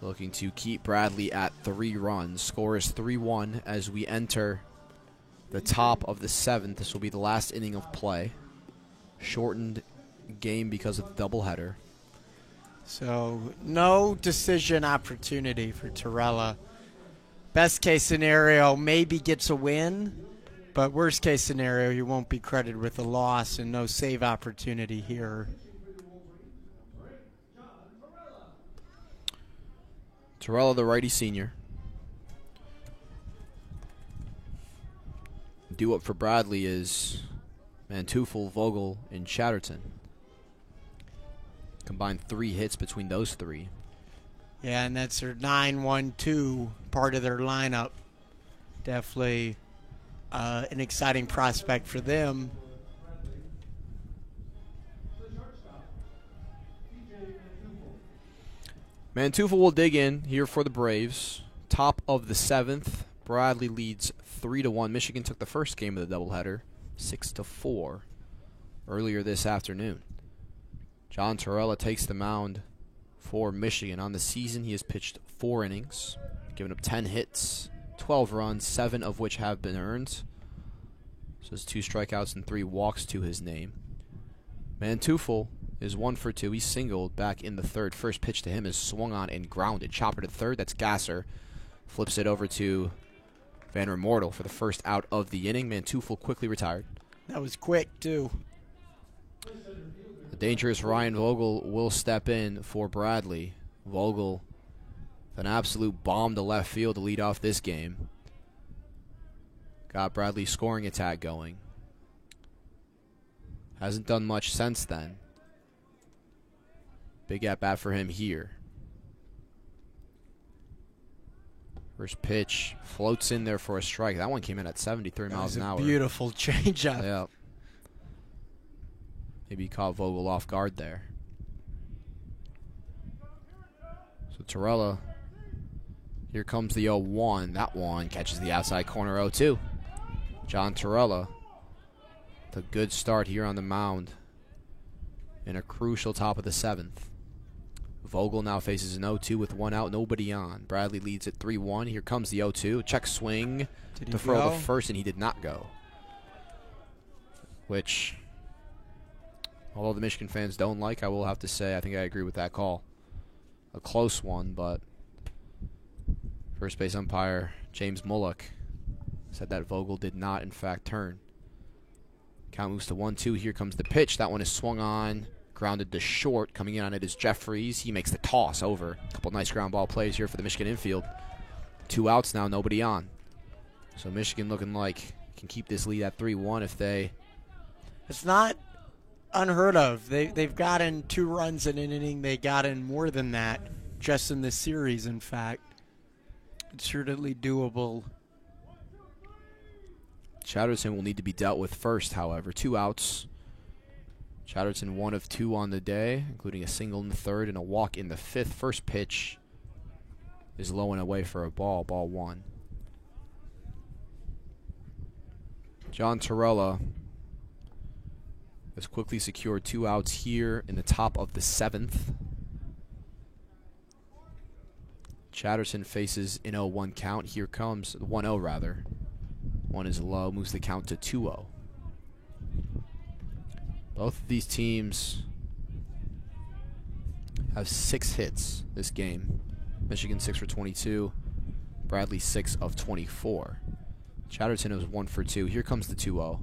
Looking to keep Bradley at 3 runs. Score is 3-1 as we enter the top of the 7th. This will be the last inning of play. Shortened game because of the doubleheader. So no decision opportunity for Torella. Best case scenario, maybe gets a win. But worst case scenario, you won't be credited with a loss and no save opportunity here. Torella, the righty senior. Due up for Bradley is Manteuffel, Vogel, and Chatterton. Combined 3 hits between those 3. Yeah, and that's their 9-1-2 part of their lineup. Definitely an exciting prospect for them. Manteuffel will dig in here for the Braves. Top of the 7th. Bradley leads 3-1. Michigan took the first game of the doubleheader, 6-4, earlier this afternoon. John Torella takes the mound for Michigan. On the season, he has pitched 4 innings, given up 10 hits, 12 runs, 7 of which have been earned. So it's 2 strikeouts and 3 walks to his name. Manteuffel is 1 for 2. He's singled back in the 3rd. First pitch to him is swung on and grounded. Chopper to 3rd. That's Gasser. Flips it over to Van Remortel for the first out of the inning. Manteuffel quickly retired. That was quick, too. The dangerous Ryan Vogel will step in for Bradley. Vogel, an absolute bomb to left field to lead off this game. Got Bradley's scoring attack going. Hasn't done much since then. Big at-bat for him here. First pitch floats in there for a strike. That one came in at 73 miles an hour. Beautiful changeup. Yeah. Maybe he caught Vogel off guard there. So Torella, here comes the 0-1. That one catches the outside corner 0-2. John Torella, the good start here on the mound in a crucial top of the 7th. Vogel now faces an 0-2 with 1 out, nobody on. Bradley leads at 3-1. Here comes the 0-2. Check swing to throw the first, and he did not go. Which, although the Michigan fans don't like, I will have to say I think I agree with that call. A close one, but first base umpire James Mullock said that Vogel did not, in fact, turn. Count moves to 1-2. Here comes the pitch. That one is swung on. Grounded to short. Coming in on it is Jeffries. He makes the toss over. A couple nice ground ball plays here for the Michigan infield. 2 outs now, nobody on. So Michigan looking like can keep this lead at 3-1 if they... It's not unheard of. They've gotten 2 runs in an inning. They got in more than that just in this series, in fact. It's certainly doable. Chatterton will need to be dealt with first, however. 2 outs. Chatterton 1 of 2 on the day, including a single in the 3rd and a walk in the 5th. First pitch is low and away for a ball. Ball 1. John Torella has quickly secured 2 outs here in the top of the 7th. Chatterton faces an 0-1 count. Here comes 1-0 rather. 1 is low, moves the count to 2-0. Both of these teams have 6 hits this game. Michigan 6 for 22. Bradley 6 of 24. Chatterton was 1 for 2. Here comes the 2-0.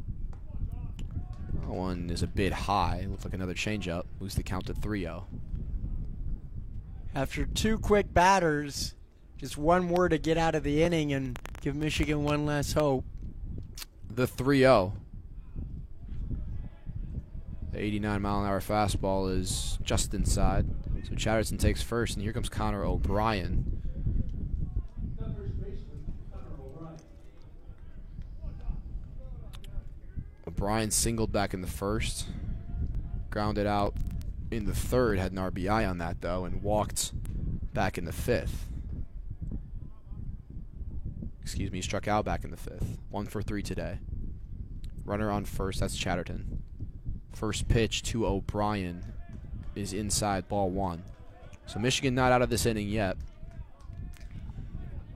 That one is a bit high. Looks like another changeup. Moves the count to 3-0. After 2 quick batters, just 1 more to get out of the inning and give Michigan one last hope. The 3-0. The 89-mile-an-hour fastball is just inside. So Chatterton takes first, and here comes Connor O'Brien. O'Brien singled back in the 1st. Grounded out in the 3rd. Had an RBI on that, though, and walked back in the 5th. Excuse me, struck out back in the 5th. 1 for 3 today. Runner on first, that's Chatterton. First pitch to O'Brien is inside, ball 1. So Michigan not out of this inning yet.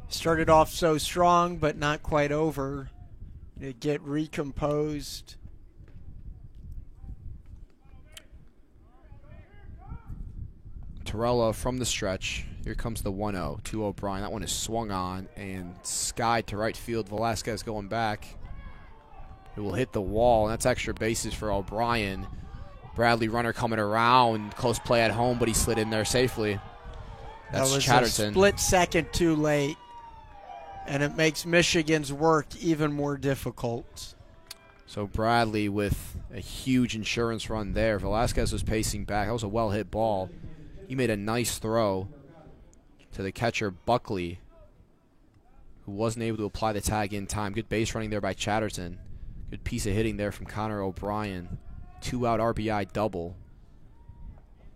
Started off so strong, but not quite over. They get recomposed. Torella from the stretch. Here comes the 1-0 to O'Brien. That one is swung on and skied to right field. Velasquez going back. It will hit the wall, and that's extra bases for O'Brien. Bradley runner coming around. Close play at home, but he slid in there safely. That's that was Chatterton. A split second too late, and it makes Michigan's work even more difficult. So Bradley with a huge insurance run there. Velasquez was pacing back. That was a well-hit ball. He made a nice throw to the catcher, Buckley, who wasn't able to apply the tag in time. Good base running there by Chatterton. Good piece of hitting there from Connor O'Brien. 2-out RBI double.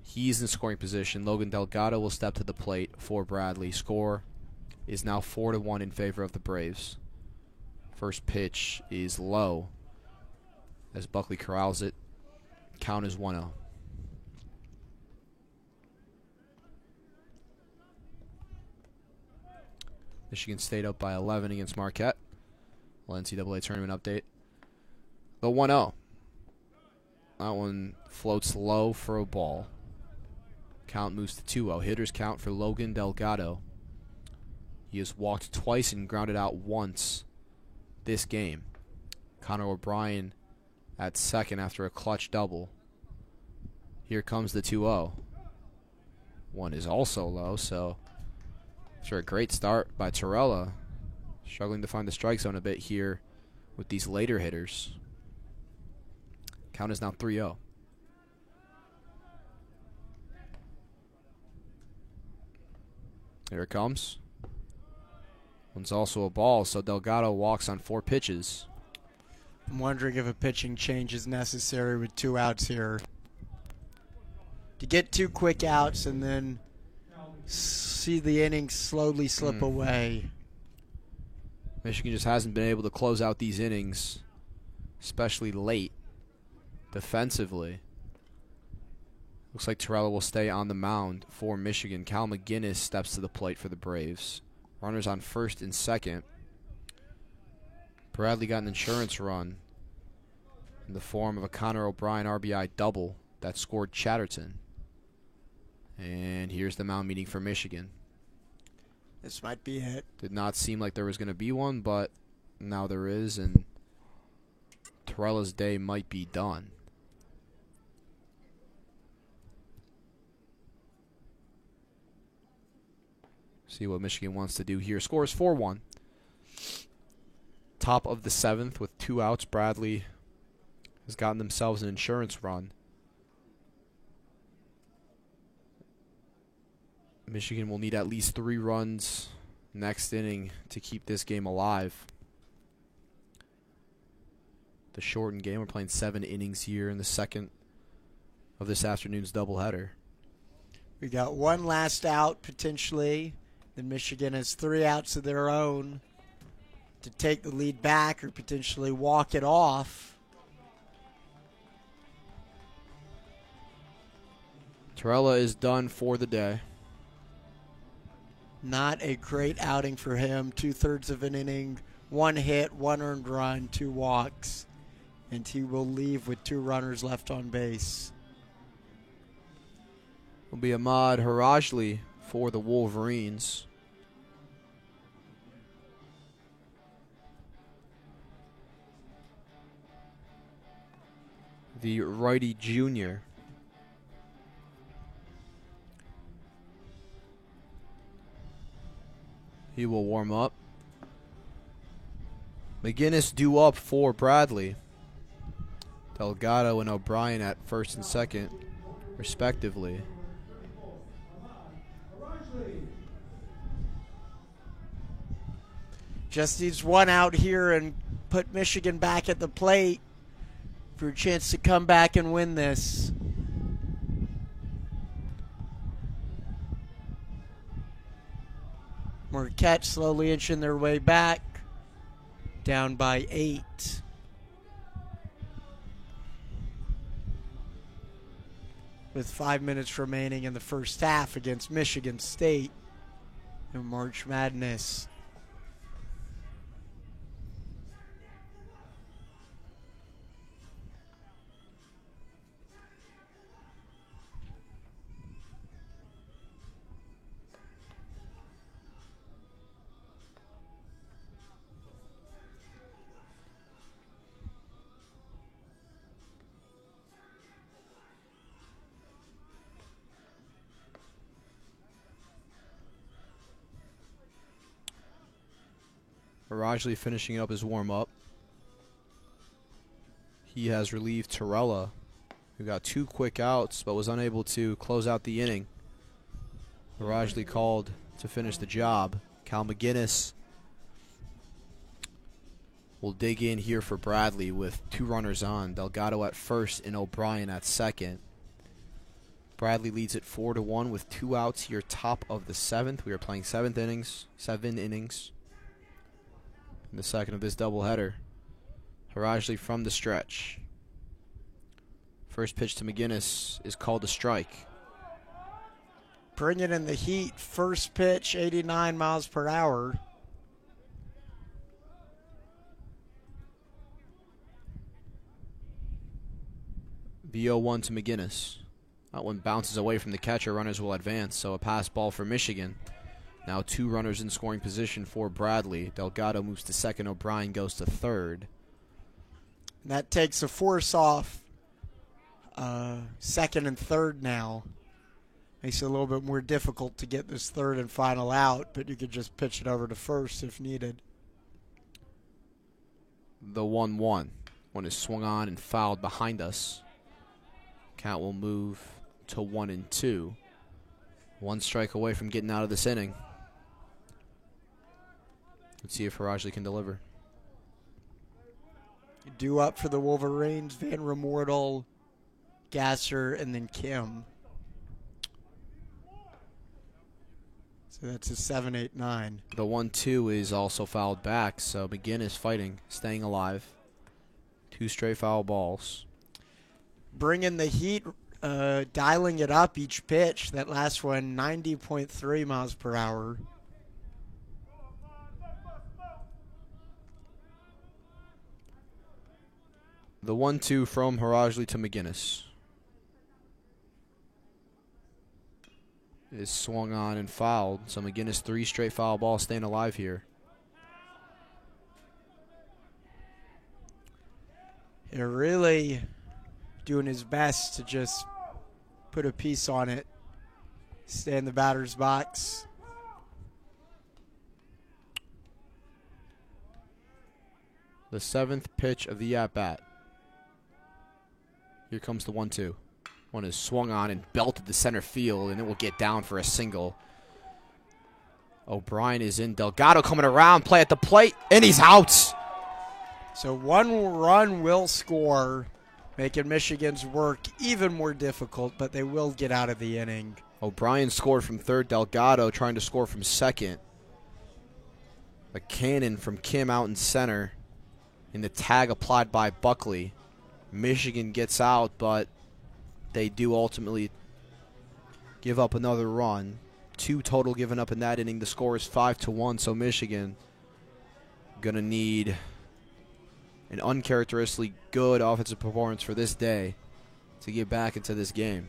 He's in scoring position. Logan Delgado will step to the plate for Bradley. Score is now 4-1 in favor of the Braves. First pitch is low as Buckley corrals it. Count is 1-0. Michigan State up by 11 against Marquette. NCAA tournament update. The 1-0. That one floats low for a ball. Count moves to 2-0. Hitters count for Logan Delgado. He has walked twice and grounded out once this game. Connor O'Brien at second after a clutch double. Here comes the 2-0. One is also low, so after a great start by Torella, struggling to find the strike zone a bit here with these later hitters. Count is now 3-0. Here it comes. One's also a ball, so Delgado walks on 4 pitches. I'm wondering if a pitching change is necessary with 2 outs here. To get 2 quick outs and then see the innings slowly slip away. Michigan just hasn't been able to close out these innings, especially late, defensively. Looks like Torella will stay on the mound for Michigan. Cal McGinnis steps to the plate for the Braves. Runners on first and second. Bradley got an insurance run in the form of a Connor O'Brien RBI double that scored Chatterton. And here's the mound meeting for Michigan. This might be it. Did not seem like there was going to be one, but now there is, and Torella's day might be done. See what Michigan wants to do here. Score is 4-1. Top of the 7th with 2 outs. Bradley has gotten themselves an insurance run. Michigan will need at least 3 runs next inning to keep this game alive. The shortened game, we're playing 7 innings here in the second of this afternoon's doubleheader. We got 1 last out potentially. Then Michigan has 3 outs of their own to take the lead back or potentially walk it off. Torella is done for the day. Not a great outing for him. 2/3 of an inning, 1 hit, 1 earned run, 2 walks, and he will leave with 2 runners left on base. Will be Ahmad Harajli for the Wolverines. The righty junior. He will warm up. McGinnis due up for Bradley. Delgado and O'Brien at first and second, respectively. Just needs 1 out here and put Michigan back at the plate for a chance to come back and win this. Marquette slowly inching their way back, down by 8. With 5 minutes remaining in the first half against Michigan State in March Madness. Rajli finishing up his warm-up. He has relieved Torella, who got 2 quick outs but was unable to close out the inning. Rajli called to finish the job. Cal McGinnis will dig in here for Bradley with 2 runners on. Delgado at first and O'Brien at second. Bradley leads it 4-1 with 2 outs here, top of the 7th. We are playing 7 innings in the second of this doubleheader. Rajli from the stretch. First pitch to McGinnis is called a strike. Bringing in the heat. First pitch, 89 miles per hour. The 0-1 to McGinnis. That one bounces away from the catcher. Runners will advance, so a pass ball for Michigan. Now 2 runners in scoring position for Bradley. Delgado moves to second. O'Brien goes to third. And that takes a force off second and third now. Makes it a little bit more difficult to get this third and final out, but you could just pitch it over to first if needed. The 1-1. One is swung on and fouled behind us. Count will move to 1-2. 1 strike away from getting out of this inning. Let's see if Rajli can deliver. Due up for the Wolverines, Van Remortel, Gasser, and then Kim. So that's a 7-8-9. The 1-2 is also fouled back, so McGinnis fighting, staying alive. 2 straight foul balls. Bringing the heat, dialing it up each pitch. That last one, 90.3 miles per hour. The 1-2 from Rajli to McGinnis is swung on and fouled. So McGinnis 3 straight foul balls, staying alive here. They're really doing his best to just put a piece on it. Stay in the batter's box. The 7th pitch of the at-bat. Here comes the 1-2. One is swung on and belted to center field, and it will get down for a single. O'Brien is in. Delgado coming around, play at the plate, and he's out. So 1 run will score, making Michigan's work even more difficult, but they will get out of the inning. O'Brien scored from third. Delgado trying to score from second. A cannon from Kim out in center. And the tag applied by Buckley. Michigan gets out, but they do ultimately give up another run. 2 total given up in that inning. The score is 5-1, so Michigan going to need an uncharacteristically good offensive performance for this day to get back into this game.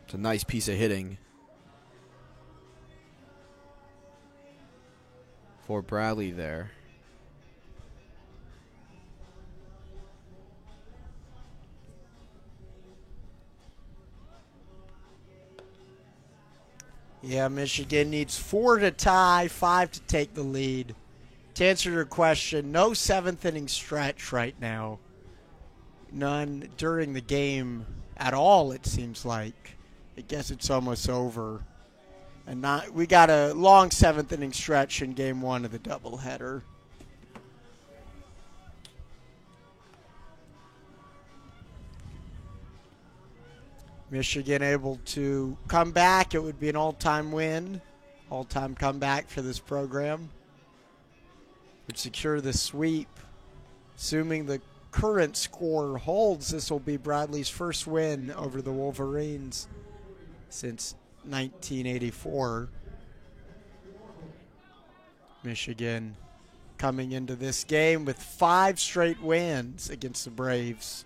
It's a nice piece of hitting for Bradley there. Yeah, Michigan needs 4 to tie, 5 to take the lead. To answer your question, no 7th inning stretch right now. None during the game at all, it seems like. I guess it's almost over. And we got a long 7th inning stretch in game 1 of the doubleheader. Michigan able to come back. It would be an all-time win, all-time comeback for this program. Would secure the sweep. Assuming the current score holds, this will be Bradley's first win over the Wolverines since 1984. Michigan coming into this game with 5 straight wins against the Braves.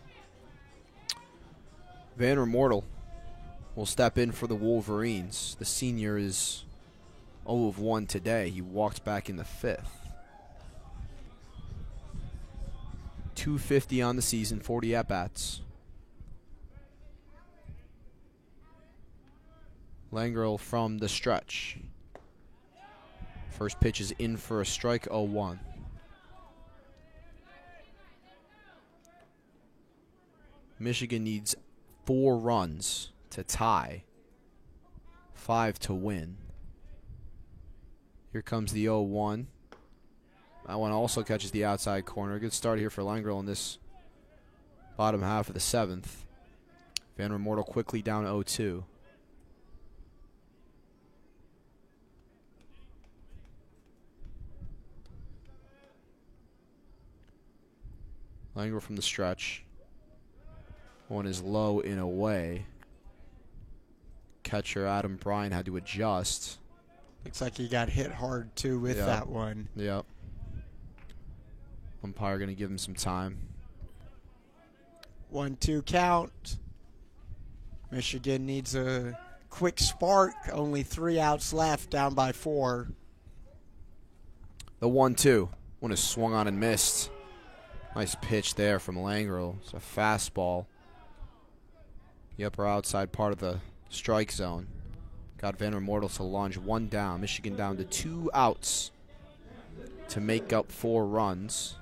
Van Remortel will step in for the Wolverines. The senior is 0 of 1 today. He walked back in the 5th. .250 on the season, 40 at-bats. Langrel from the stretch. First pitch is in for a strike, 0-1. Michigan needs 4 runs to tie, 5 to win. Here comes the 0-1. That one also catches the outside corner. Good start here for Langrel in this bottom half of the 7th. Van Remortel quickly down 0-2. Langrel from the stretch. One is low in a way. Catcher Adam Bryan had to adjust. Looks like he got hit hard, too, with that one. Yep. Umpire going to give him some time. 1-2 count. Michigan needs a quick spark. Only 3 outs left, down by 4. The 1-2. One is swung on and missed. Nice pitch there from Langrel. It's a fastball. The upper outside part of the strike zone. Got Van Remortel to lunge 1 down. Michigan down to 2 outs to make up 4 runs.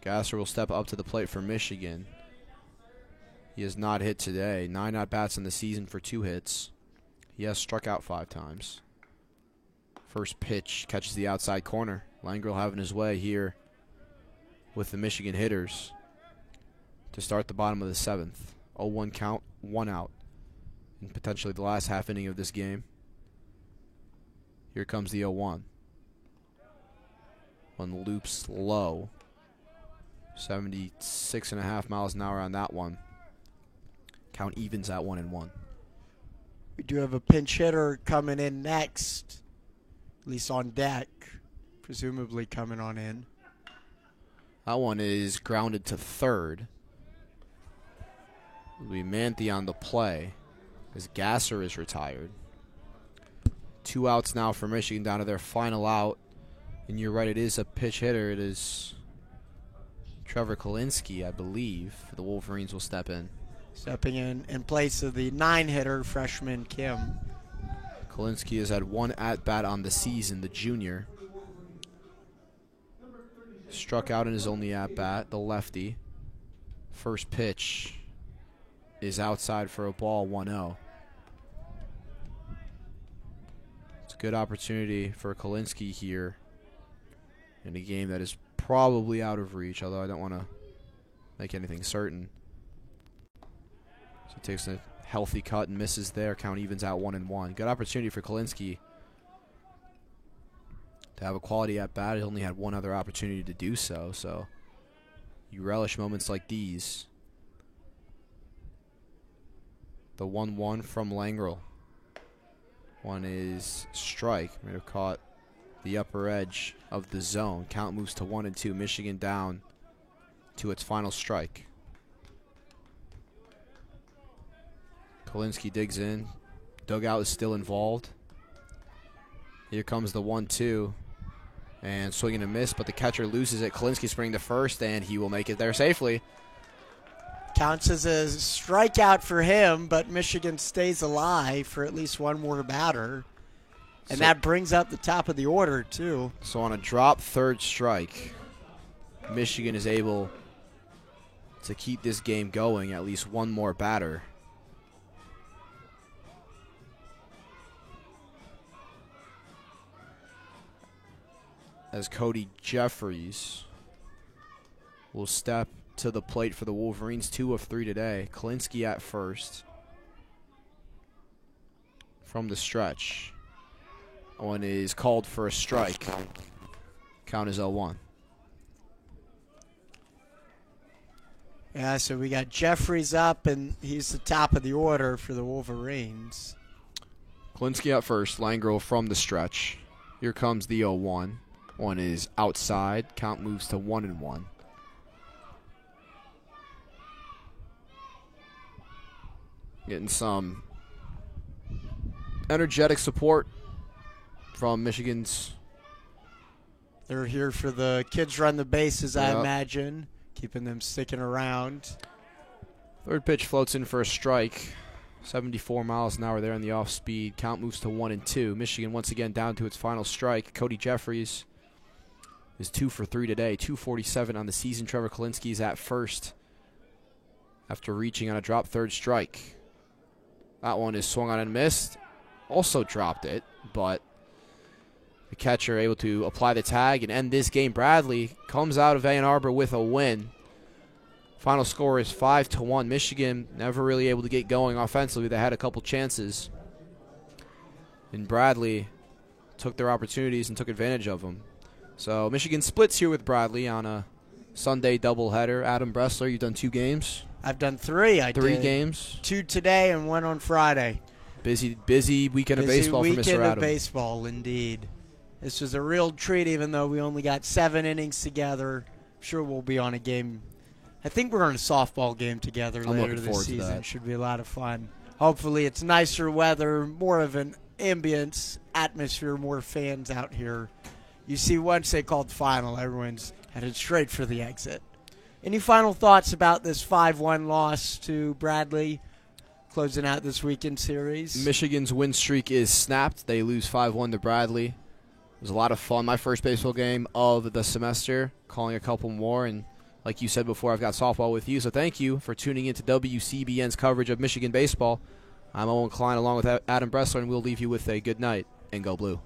Gasser will step up to the plate for Michigan. He has not hit today. 9 at-bats in the season for 2 hits. He has struck out 5 times. First pitch catches the outside corner. Langrel having his way here with the Michigan hitters to start the bottom of the 7th. 0-1 count, 1 out, and potentially the last half inning of this game. Here comes the 0-1. One loops low. 76.5 miles an hour on that one. Count evens at 1-1. We do have a pinch hitter coming in next, at least on deck, presumably coming on in. That one is grounded to third. It'll be Manthe on the play as Gasser is retired. 2 outs now for Michigan down to their final out. And you're right, it is a pitch hitter. It is Trevor Kalinsky, I believe. The Wolverines will step in. Stepping in place of the 9-hitter, freshman Kim. Kalinsky has had 1 at-bat on the season, the junior. Struck out in his only at-bat, the lefty. First pitch is outside for a ball, 1-0. It's a good opportunity for Kalinsky here in a game that is probably out of reach, although I don't want to make anything certain. So he takes a healthy cut and misses there. Count evens out 1-1. Good opportunity for Kalinsky to have a quality at bat. He only had 1 other opportunity to do so, so you relish moments like these. The 1-1 from Langrel. One is strike. Might have caught the upper edge of the zone. Count moves to 1-2. Michigan down to its final strike. Kalinsky digs in. Dugout is still involved. Here comes the 1-2. And swing and a miss, but the catcher loses it. Kalinsky sprinting to first, and he will make it there safely. Counts as a strikeout for him, but Michigan stays alive for at least 1 more batter. And that brings up the top of the order, too. So on a drop third strike, Michigan is able to keep this game going, at least 1 more batter. As Cody Jeffries will step to the plate for the Wolverines, 2 of 3 today. Kalinsky at first from the stretch. One is called for a strike. Count is 0-1. Yeah, so we got Jeffries up, and he's the top of the order for the Wolverines. Kalinsky at first. Langrel from the stretch. Here comes the 0-1. One is outside. Count moves to 1-1. Getting some energetic support from Michigan's. They're here for the kids run the bases, I Yep. imagine, keeping them sticking around. Third pitch floats in for a strike. 74 miles an hour there on the off speed. Count moves to 1-2. Michigan once again down to its final strike. Cody Jeffries is 2 for 3 today. 247 on the season. Trevor Kalinsky is at first after reaching on a drop third strike. That one is swung on and missed. Also dropped it, but the catcher able to apply the tag and end this game. Bradley comes out of Ann Arbor with a win. Final score is 5-1. Michigan never really able to get going offensively. They had a couple chances, and Bradley took their opportunities and took advantage of them. So Michigan splits here with Bradley on a Sunday doubleheader. Adam Bressler, you've done 2 games. I've done 3. I Three did games. 2 today and 1 on Friday. Busy weekend of baseball for Mr. Weekend Adam. of baseball, indeed. This was a real treat, even though we only got 7 innings together. I'm sure we'll be on a game. I think we're on a softball game together later this season. Should be a lot of fun. Hopefully it's nicer weather, more of an ambience, atmosphere, more fans out here. You see, once they called final, everyone's headed straight for the exit. Any final thoughts about this 5-1 loss to Bradley, closing out this weekend series? Michigan's win streak is snapped. They lose 5-1 to Bradley. It was a lot of fun. My first baseball game of the semester, calling a couple more, and like you said before, I've got softball with you, so thank you for tuning in to WCBN's coverage of Michigan baseball. I'm Owen Klein along with Adam Bressler, and we'll leave you with a good night, and go blue.